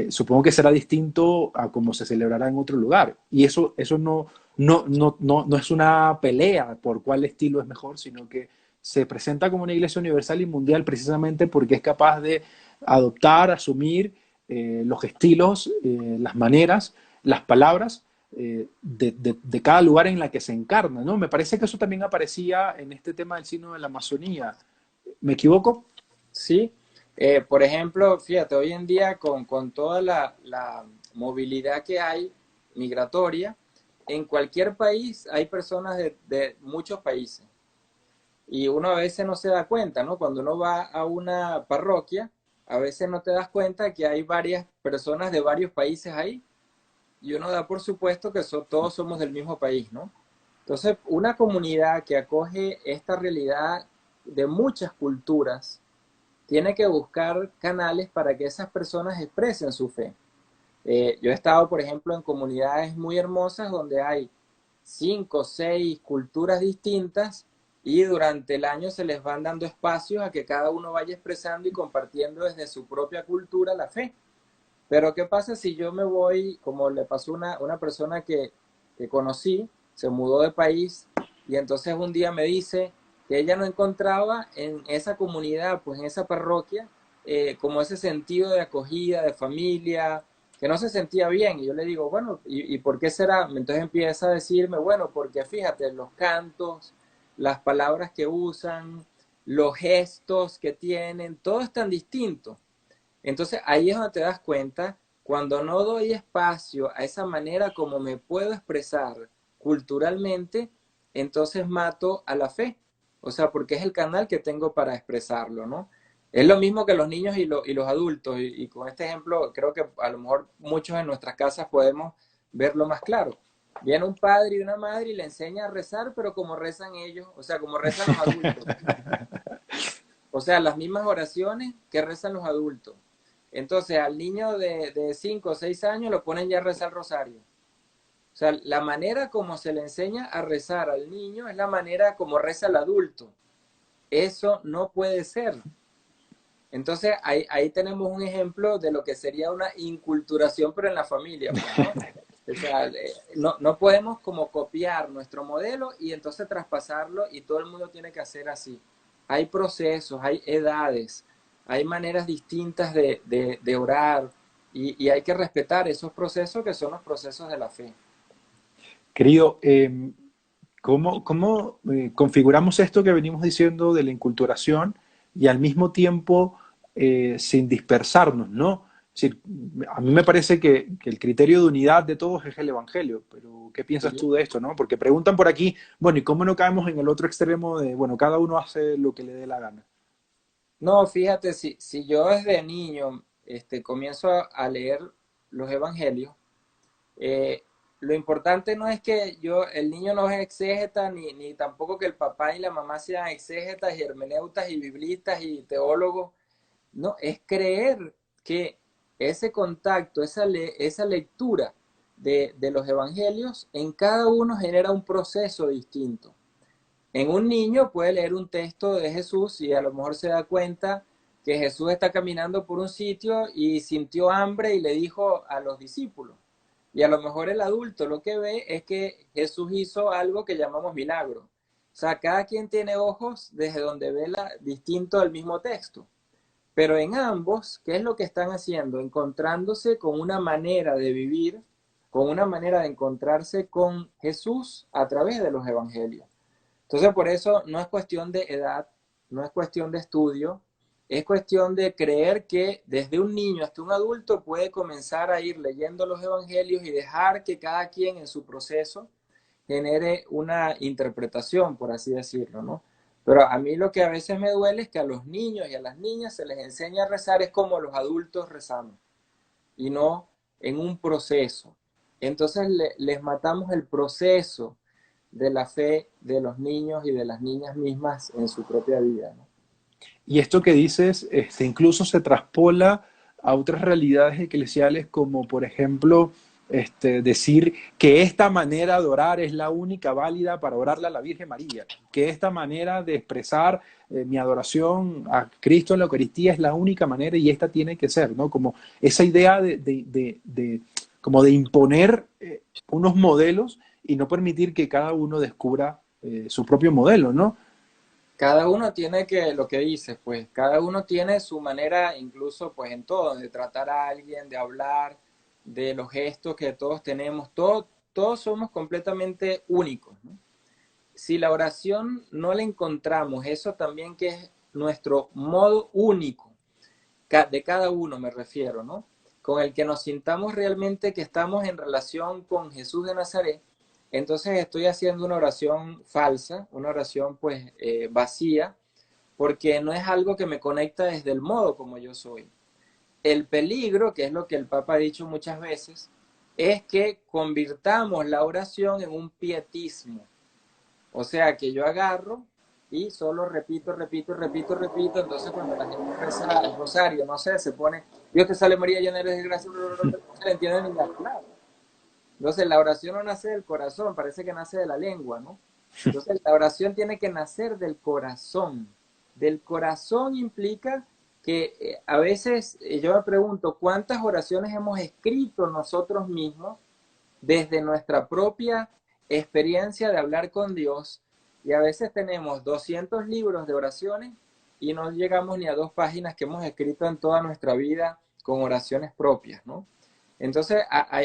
supongo que será distinto a como se celebrará en otro lugar. Y eso no es una pelea por cuál estilo es mejor, sino que se presenta como una iglesia universal y mundial precisamente porque es capaz de adoptar, asumir los estilos, las maneras, las palabras de cada lugar en la que se encarna, ¿no? Me parece que eso también aparecía en este tema del signo de la Amazonía. ¿Me equivoco? Sí, por ejemplo, fíjate, hoy en día con toda la movilidad que hay migratoria, en cualquier país hay personas de muchos países. Y uno a veces no se da cuenta, ¿no? Cuando uno va a una parroquia, a veces no te das cuenta que hay varias personas de varios países ahí. Y uno da por supuesto que todos somos del mismo país, ¿no? Entonces, una comunidad que acoge esta realidad de muchas culturas tiene que buscar canales para que esas personas expresen su fe. Yo he estado, por ejemplo, en comunidades muy hermosas donde hay 5 o 6 culturas distintas y durante el año se les van dando espacios a que cada uno vaya expresando y compartiendo desde su propia cultura la fe. Pero ¿qué pasa si yo me voy, como le pasó a una persona que conocí, se mudó de país y entonces un día me dice que ella no encontraba en esa comunidad, pues en esa parroquia, como ese sentido de acogida, de familia, que no se sentía bien? Y yo le digo, bueno, ¿y por qué será? Entonces empieza a decirme, bueno, porque fíjate, los cantos, las palabras que usan, los gestos que tienen, todo es tan distinto. Entonces ahí es donde te das cuenta cuando no doy espacio a esa manera como me puedo expresar culturalmente, entonces mato a la fe. O sea, porque es el canal que tengo para expresarlo, ¿no? Es lo mismo que los niños y los adultos. Y con este ejemplo, creo que a lo mejor muchos en nuestras casas podemos verlo más claro. Viene un padre y una madre y le enseña a rezar, pero como rezan ellos, o sea, como rezan los adultos. O sea, las mismas oraciones que rezan los adultos. Entonces, al niño de 5 o 6 años lo ponen ya a rezar el rosario. O sea, la manera como se le enseña a rezar al niño es la manera como reza el adulto. Eso no puede ser. Entonces, ahí tenemos un ejemplo de lo que sería una inculturación, pero en la familia, pues, ¿no? O sea, no podemos como copiar nuestro modelo y entonces traspasarlo y todo el mundo tiene que hacer así. Hay procesos, hay edades, hay maneras distintas de orar y hay que respetar esos procesos que son los procesos de la fe. Querido, ¿cómo configuramos esto que venimos diciendo de la inculturación y al mismo tiempo sin dispersarnos, ¿no? Es decir, a mí me parece que el criterio de unidad de todos es el Evangelio, pero ¿qué piensas ¿Sí? tú de esto, no? Porque preguntan por aquí, bueno, ¿y cómo no caemos en el otro extremo de, bueno, cada uno hace lo que le dé la gana? No, fíjate, si yo desde niño comienzo a leer los evangelios, Eh, lo importante no es que el niño no es exégeta, ni tampoco que el papá y la mamá sean exégetas y hermeneutas y biblistas y teólogos. No, es creer que ese contacto, esa lectura de los evangelios en cada uno genera un proceso distinto. En un niño puede leer un texto de Jesús y a lo mejor se da cuenta que Jesús está caminando por un sitio y sintió hambre y le dijo a los discípulos. Y a lo mejor el adulto lo que ve es que Jesús hizo algo que llamamos milagro. O sea, cada quien tiene ojos desde donde ve distinto del mismo texto. Pero en ambos, ¿qué es lo que están haciendo? Encontrándose con una manera de vivir, con una manera de encontrarse con Jesús a través de los evangelios. Entonces, por eso no es cuestión de edad, no es cuestión de estudio, es cuestión de creer que desde un niño hasta un adulto puede comenzar a ir leyendo los evangelios y dejar que cada quien en su proceso genere una interpretación, por así decirlo, ¿no? Pero a mí lo que a veces me duele es que a los niños y a las niñas se les enseña a rezar es como los adultos rezamos y no en un proceso. Entonces les matamos el proceso de la fe de los niños y de las niñas mismas en su propia vida, ¿no? Y esto que dices, incluso se traspola a otras realidades eclesiales, como por ejemplo, decir que esta manera de orar es la única válida para orarle a la Virgen María, que esta manera de expresar mi adoración a Cristo en la Eucaristía es la única manera y esta tiene que ser, ¿no? Como esa idea como de imponer unos modelos y no permitir que cada uno descubra su propio modelo, ¿no? Cada uno tiene lo que dices, pues, cada uno tiene su manera, incluso pues en todo, de tratar a alguien, de hablar, de los gestos que todos tenemos, todos somos completamente únicos, ¿no? Si la oración no la encontramos, eso también que es nuestro modo único, de cada uno me refiero, ¿no? Con el que nos sintamos realmente que estamos en relación con Jesús de Nazaret, entonces estoy haciendo una oración falsa, una oración pues vacía, porque no es algo que me conecta desde el modo como yo soy. El peligro, que es lo que el Papa ha dicho muchas veces, es que convirtamos la oración en un pietismo. O sea, que yo agarro y solo repito, repito, repito, repito. Entonces, cuando la gente reza el rosario, no sé, se pone, Dios te salve María, llena eres de gracia, no se le entiende ni la clave. Entonces, la oración no nace del corazón, parece que nace de la lengua, ¿no? Entonces, la oración tiene que nacer del corazón. Del corazón implica que a veces yo me pregunto, ¿cuántas oraciones hemos escrito nosotros mismos desde nuestra propia experiencia de hablar con Dios? Y a veces tenemos 200 libros de oraciones y no llegamos ni a 2 páginas que hemos escrito en toda nuestra vida con oraciones propias, ¿no? Entonces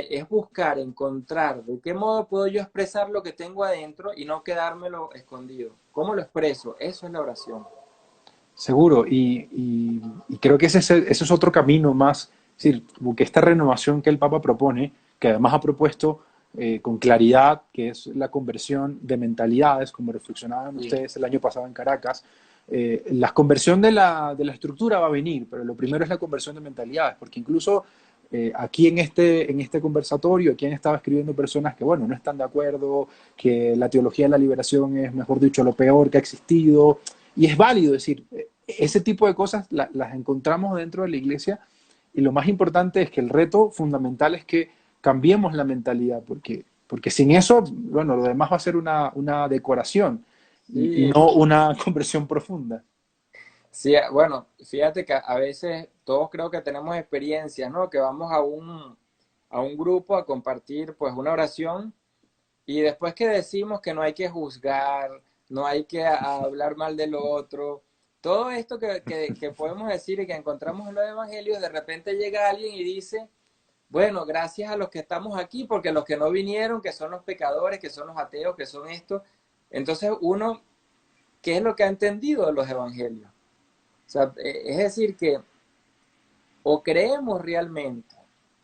es buscar, encontrar de qué modo puedo yo expresar lo que tengo adentro y no quedármelo escondido. ¿Cómo lo expreso? Eso es la oración. Seguro, y creo que ese es otro camino más Es decir, como que esta renovación que el Papa propone, que además ha propuesto con claridad, que es la conversión de mentalidades, como reflexionaban Sí. ustedes el año pasado en Caracas, la conversión de la estructura va a venir, pero lo primero es la conversión de mentalidades, porque incluso aquí en este conversatorio, aquí han estado escribiendo personas que, bueno, no están de acuerdo, que la teología de la liberación es, mejor dicho, lo peor que ha existido, y es válido decir, ese tipo de cosas las encontramos dentro de la iglesia, y lo más importante es que el reto fundamental es que cambiemos la mentalidad, porque sin eso, bueno, lo demás va a ser una decoración y Sí, no una conversión profunda. sí, bueno, fíjate que a veces todos creo que tenemos experiencias, ¿no? Que vamos a un grupo a compartir pues una oración y después que decimos que no hay que juzgar, no hay que hablar mal del otro, todo esto que podemos decir y que encontramos en los evangelios, de repente llega alguien y dice, bueno, gracias a los que estamos aquí, porque los que no vinieron, que son los pecadores, que son los ateos, que son esto, entonces uno, ¿qué es lo que ha entendido de los evangelios? O sea, es decir, que o creemos realmente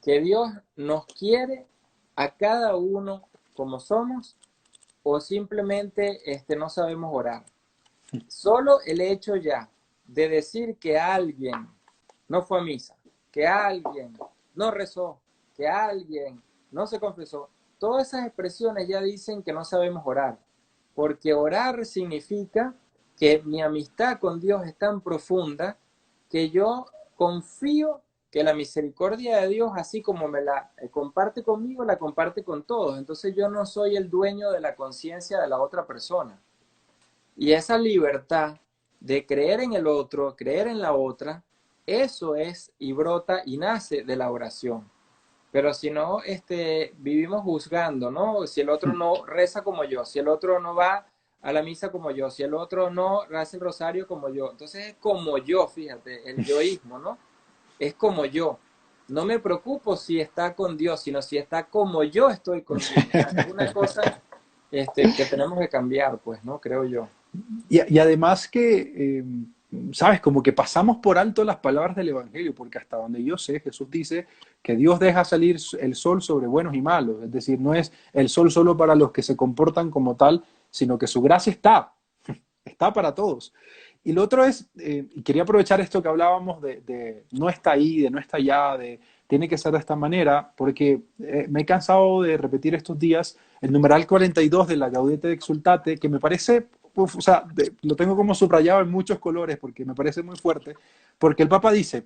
que Dios nos quiere a cada uno como somos, o simplemente no sabemos orar. Solo el hecho ya de decir que alguien no fue a misa, que alguien no rezó, que alguien no se confesó, todas esas expresiones ya dicen que no sabemos orar, porque orar significa que mi amistad con Dios es tan profunda que yo confío que la misericordia de Dios, así como me la comparte conmigo, la comparte con todos. Entonces yo no soy el dueño de la conciencia de la otra persona. Y esa libertad de creer en el otro, creer en la otra, eso es y brota y nace de la oración. Pero si no, vivimos juzgando, ¿no? Si el otro no reza como yo, si el otro no va a la misa como yo, si el otro no hace el rosario como yo. Entonces es como yo, fíjate, el yoísmo, ¿no? Es como yo. No me preocupo si está con Dios, sino si está como yo estoy con Dios. O sea, es una cosa que tenemos que cambiar, pues, ¿no? Creo yo. Y además que, sabes, como que pasamos por alto las palabras del Evangelio, porque hasta donde yo sé, Jesús dice que Dios deja salir el sol sobre buenos y malos, es decir, no es el sol solo para los que se comportan como tal, sino que su gracia está para todos. Y lo otro es, y quería aprovechar esto que hablábamos de no está ahí, de no está allá, de tiene que ser de esta manera, porque me he cansado de repetir estos días el numeral 42 de la Gaudete de Exultate, que me parece, uf, o sea, lo tengo como subrayado en muchos colores, porque me parece muy fuerte, porque el Papa dice,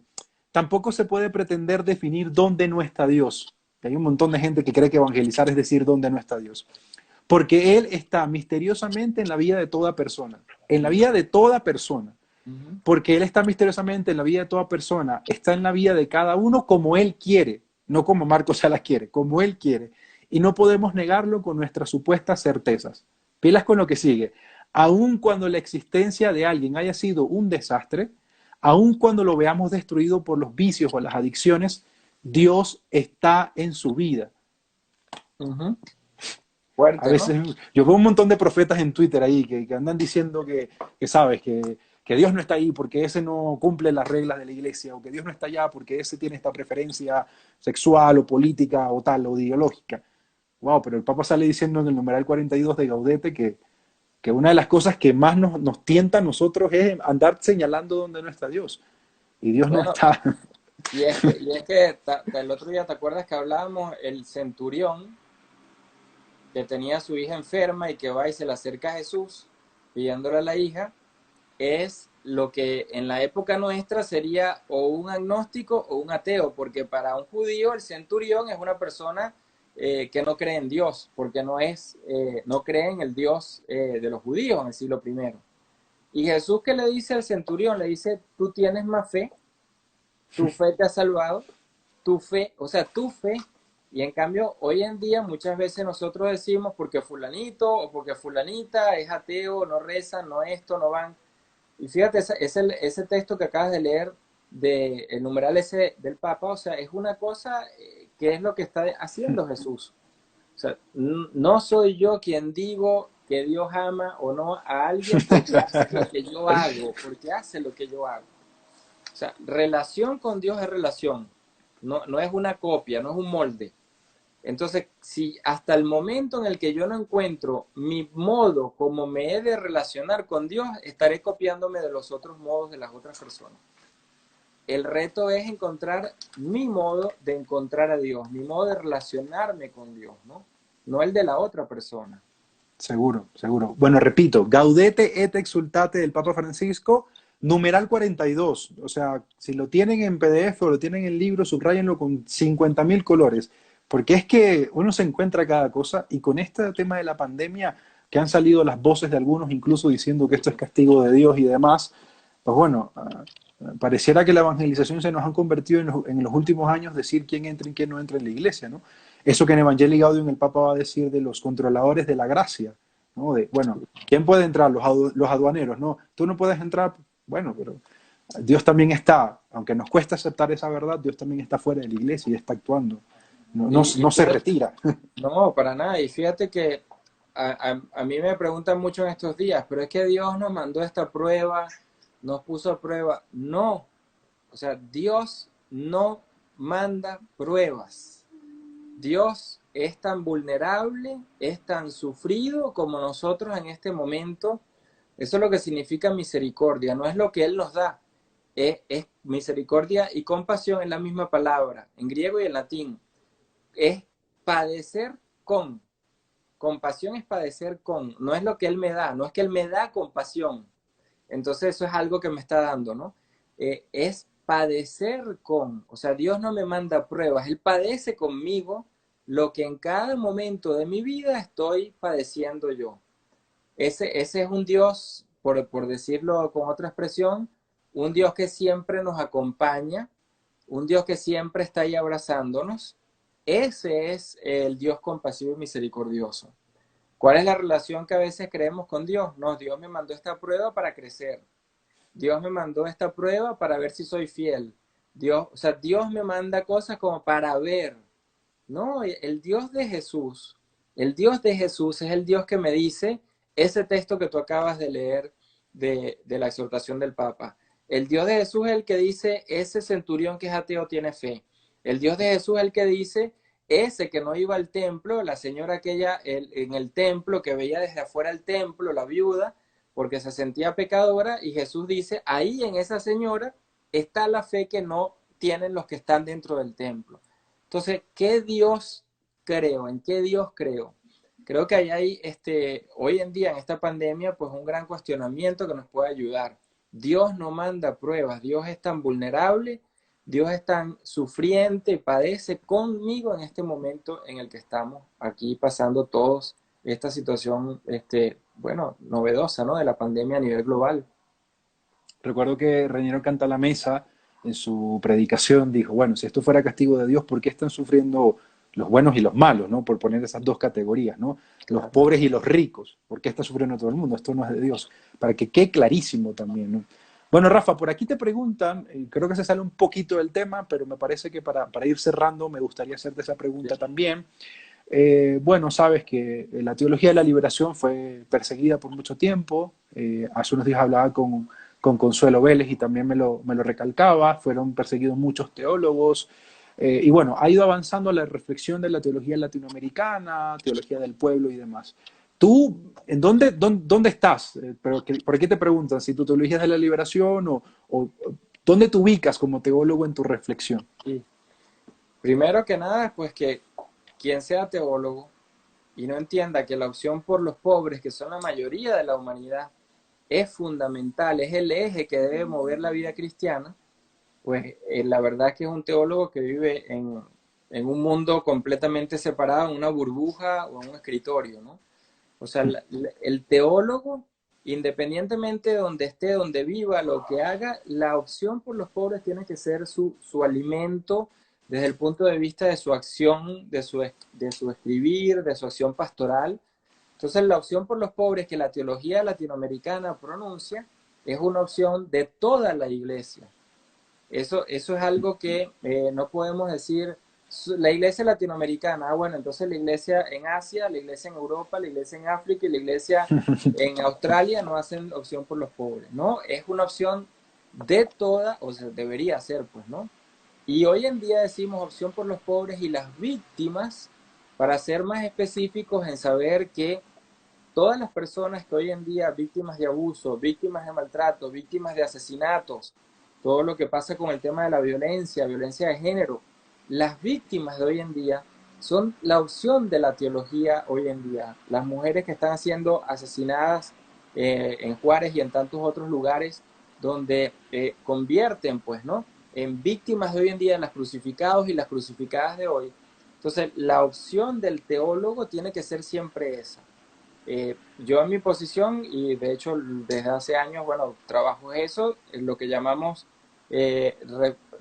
tampoco se puede pretender definir dónde no está Dios. Y hay un montón de gente que cree que evangelizar es decir dónde no está Dios. Porque Él está misteriosamente en la vida de toda persona, en la vida de toda persona. Ujú. Porque Él está misteriosamente en la vida de toda persona, está en la vida de cada uno como Él quiere, no como Marcos Salas quiere, como Él quiere. Y no podemos negarlo con nuestras supuestas certezas. Pilas con lo que sigue. Aun cuando la existencia de alguien haya sido un desastre, aun cuando lo veamos destruido por los vicios o las adicciones, Dios está en su vida. Ujú. A Fuerte, ¿no? veces yo veo un montón de profetas en Twitter ahí que andan diciendo que sabes, que Dios no está ahí porque ese no cumple las reglas de la iglesia, o que Dios no está allá porque ese tiene esta preferencia sexual o política o tal, o ideológica. Wow, pero el Papa sale diciendo en el numeral 42 de Gaudete que una de las cosas que más nos tienta a nosotros es andar señalando dónde no está Dios. Y Dios no Bueno, está. el otro día, ¿te acuerdas que hablábamos el centurión que tenía a su hija enferma y que va y se le acerca a Jesús pidiéndole a la hija? Es lo que en la época nuestra sería o un agnóstico o un ateo, porque para un judío el centurión es una persona que no cree en Dios, porque no cree en el Dios de los judíos en el siglo primero. Y Jesús, que le dice al centurión, le dice, tú tienes más fe, tu fe te ha salvado, tu fe, o sea, tu fe. Y en cambio, hoy en día muchas veces nosotros decimos porque fulanito o porque fulanita es ateo, no rezan, no esto, no van. Y fíjate, ese texto que acabas de leer del numeral ese del Papa, o sea, es una cosa que es lo que está haciendo Jesús. O sea, no soy yo quien digo que Dios ama o no a alguien porque hace lo que yo hago, porque hace lo que yo hago. O sea, relación con Dios es relación. no es una copia, no es un molde. Entonces, si hasta el momento en el que yo no encuentro mi modo como me he de relacionar con Dios, estaré copiándome de los otros modos de las otras personas. El reto es encontrar mi modo de encontrar a Dios, mi modo de relacionarme con Dios, ¿no? No el de la otra persona. Seguro, seguro. Bueno, repito, Gaudete et Exsultate del Papa Francisco, numeral 42. O sea, si lo tienen en PDF o lo tienen en libro, subrayenlo con 50.000 colores. Porque es que uno se encuentra cada cosa y con este tema de la pandemia, que han salido las voces de algunos incluso diciendo que esto es castigo de Dios y demás, pues bueno, pareciera que la evangelización se nos ha convertido en los últimos años decir quién entra y quién no entra en la iglesia, ¿no? Eso que en Evangelii Gaudium el Papa va a decir de los controladores de la gracia, ¿no? De, bueno, ¿quién puede entrar? Los aduaneros, ¿no? Tú no puedes entrar, bueno, pero Dios también está, aunque nos cuesta aceptar esa verdad, Dios también está fuera de la iglesia y está actuando, no se Fíjate, retira. no, para nada. Y fíjate que a mí me preguntan mucho en estos días, pero es que Dios nos mandó esta prueba, nos puso a prueba. No, o sea, Dios no manda pruebas. Dios es tan vulnerable, es tan sufrido como nosotros en este momento. Eso es lo que significa misericordia, no es lo que Él nos da. Es misericordia y compasión en la misma palabra, en griego y en latín. Es padecer con. Compasión es padecer con. No es lo que Él me da, no es que Él me da compasión. Entonces eso es algo que me está dando, ¿no? Es padecer con, o sea, Dios no me manda pruebas, Él padece conmigo lo que en cada momento de mi vida estoy padeciendo yo. Ese es un Dios, por decirlo con otra expresión, un Dios que siempre nos acompaña, un Dios que siempre está ahí abrazándonos. Ese es el Dios compasivo y misericordioso. ¿Cuál es la relación que a veces creemos con Dios? No, Dios me mandó esta prueba para crecer. Dios me mandó esta prueba para ver si soy fiel. Dios, o sea, Dios me manda cosas como para ver. No, el Dios de Jesús es el Dios que me dice ese texto que tú acabas de leer de la exhortación del Papa. El Dios de Jesús es el que dice, ese centurión que es ateo tiene fe. El Dios de Jesús es el que dice, ese que no iba al templo, la señora aquella en el templo, que veía desde afuera el templo, la viuda, porque se sentía pecadora, y Jesús dice, ahí en esa señora está la fe que no tienen los que están dentro del templo. Entonces, ¿qué Dios creo? ¿En qué Dios creo? Creo que hay hoy en día en esta pandemia, pues un gran cuestionamiento que nos puede ayudar. Dios no manda pruebas, Dios es tan vulnerable, Dios es tan sufriente, padece conmigo en este momento en el que estamos aquí pasando todos esta situación, bueno, novedosa, ¿no? De la pandemia a nivel global. Recuerdo que Reñero Cantalamessa en su predicación dijo, bueno, si esto fuera castigo de Dios, ¿por qué están sufriendo los buenos y los malos, ¿no? Por poner esas dos categorías, ¿no? Los Claro. pobres y los ricos, ¿por qué está sufriendo todo el mundo? Esto no es de Dios, para que quede clarísimo también, ¿no? Bueno, Rafa, por aquí te preguntan, creo que se sale un poquito del tema, pero me parece que para ir cerrando me gustaría hacerte esa pregunta también. Bueno, sabes que la teología de la liberación fue perseguida por mucho tiempo. Hace unos días hablaba con Consuelo Vélez y también me lo recalcaba. Fueron perseguidos muchos teólogos. Y bueno, ha ido avanzando la reflexión de la teología latinoamericana, teología del pueblo y demás. ¿Tú en dónde estás? ¿Por qué te preguntan si tu teología es de la liberación o dónde te ubicas como teólogo en tu reflexión? Sí. Primero que nada, pues que quien sea teólogo y no entienda que la opción por los pobres, que son la mayoría de la humanidad, es fundamental, es el eje que debe mover la vida cristiana, pues la verdad es que es un teólogo que vive en un mundo completamente separado, en una burbuja o en un escritorio, ¿no? O sea, el teólogo, independientemente de donde esté, donde viva, lo que haga, la opción por los pobres tiene que ser su alimento desde el punto de vista de su acción, de su escribir, de su acción pastoral. Entonces, la opción por los pobres que la teología latinoamericana pronuncia es una opción de toda la iglesia. Eso es algo que no podemos decir, la iglesia latinoamericana, bueno, entonces la iglesia en Asia, la iglesia en Europa, la iglesia en África y la iglesia en Australia no hacen opción por los pobres, ¿no? Es una opción de toda, o sea, debería ser, pues, ¿no? Y hoy en día decimos opción por los pobres y las víctimas, para ser más específicos en saber que todas las personas que hoy en día, víctimas de abuso, víctimas de maltrato, víctimas de asesinatos, todo lo que pasa con el tema de la violencia, violencia de género, las víctimas de hoy en día son la opción de la teología hoy en día. Las mujeres que están siendo asesinadas en Juárez y en tantos otros lugares donde convierten, pues, ¿no? En víctimas de hoy en día, las crucificados y las crucificadas de hoy. Entonces, la opción del teólogo tiene que ser siempre esa. Yo en mi posición, y de hecho desde hace años, bueno, trabajo eso, en lo que llamamos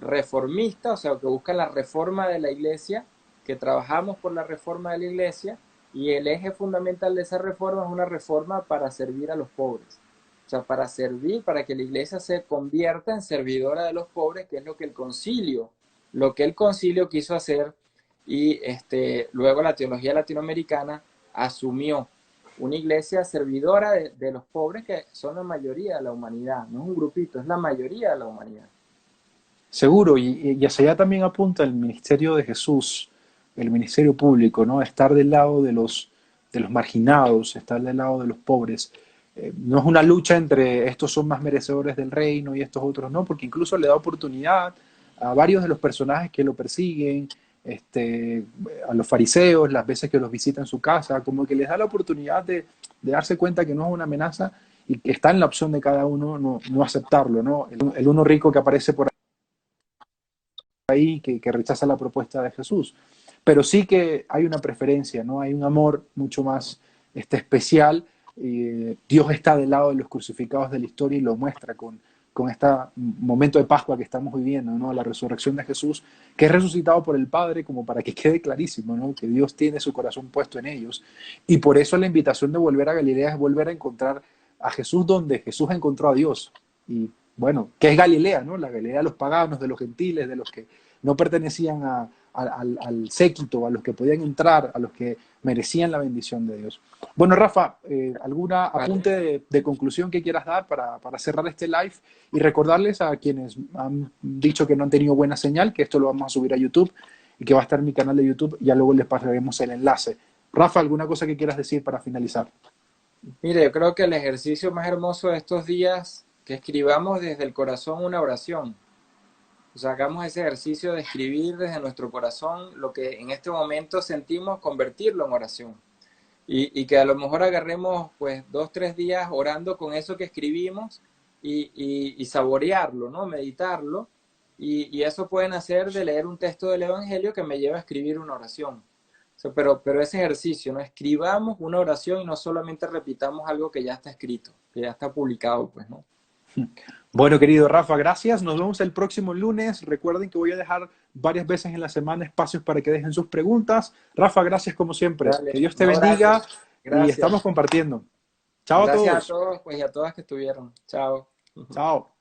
reformista, o sea, que busca la reforma de la iglesia, que trabajamos por la reforma de la iglesia, y el eje fundamental de esa reforma es una reforma para servir a los pobres. O sea, para servir, para que la iglesia se convierta en servidora de los pobres, que es lo que el concilio quiso hacer, y luego la teología latinoamericana asumió una iglesia servidora de los pobres, que son la mayoría de la humanidad, no es un grupito, es la mayoría de la humanidad. Seguro, y hacia allá también apunta el ministerio de Jesús, el ministerio público, ¿no? Estar del lado de los marginados, estar del lado de los pobres. No es una lucha entre estos son más merecedores del reino y estos otros no, porque incluso le da oportunidad a varios de los personajes que lo persiguen, este, a los fariseos, las veces que los visita en su casa, como que les da la oportunidad de darse cuenta que no es una amenaza y que está en la opción de cada uno no aceptarlo, ¿no? El uno rico que aparece por ahí que rechaza la propuesta de Jesús. Pero sí que hay una preferencia, ¿no? Hay un amor mucho más especial. Dios está del lado de los crucificados de la historia y lo muestra con este momento de Pascua que estamos viviendo, ¿no? La resurrección de Jesús, que es resucitado por el Padre, como para que quede clarísimo, ¿no? Que Dios tiene su corazón puesto en ellos. Y por eso la invitación de volver a Galilea es volver a encontrar a Jesús donde Jesús encontró a Dios. Y bueno, ¿qué es Galilea, no? La Galilea de los paganos, de los gentiles, de los que no pertenecían al séquito, a los que podían entrar, a los que merecían la bendición de Dios. Bueno, Rafa, ¿alguna Vale. apunte de conclusión que quieras dar para cerrar este live? Y recordarles a quienes han dicho que no han tenido buena señal, que esto lo vamos a subir a YouTube y que va a estar en mi canal de YouTube, ya luego les pasaremos el enlace. Rafa, ¿alguna cosa que quieras decir para finalizar? Mire, yo creo que el ejercicio más hermoso de estos días, que escribamos desde el corazón una oración. O sea, hagamos ese ejercicio de escribir desde nuestro corazón lo que en este momento sentimos, convertirlo en oración. Y que a lo mejor agarremos pues 2, 3 días orando con eso que escribimos y saborearlo, ¿no? Meditarlo. Y eso pueden hacer de leer un texto del Evangelio que me lleva a escribir una oración. O sea, pero ese ejercicio, ¿no? Escribamos una oración y no solamente repitamos algo que ya está escrito, que ya está publicado, pues, ¿no? Bueno, querido Rafa, gracias. Nos vemos el próximo lunes. Recuerden que voy a dejar varias veces en la semana espacios para que dejen sus preguntas. Rafa, gracias como siempre. Dale, Que Dios te no, bendiga gracias, y estamos gracias. compartiendo. Chao a Gracias a todos. todos, pues, y a todas que estuvieron. Chao. Chao.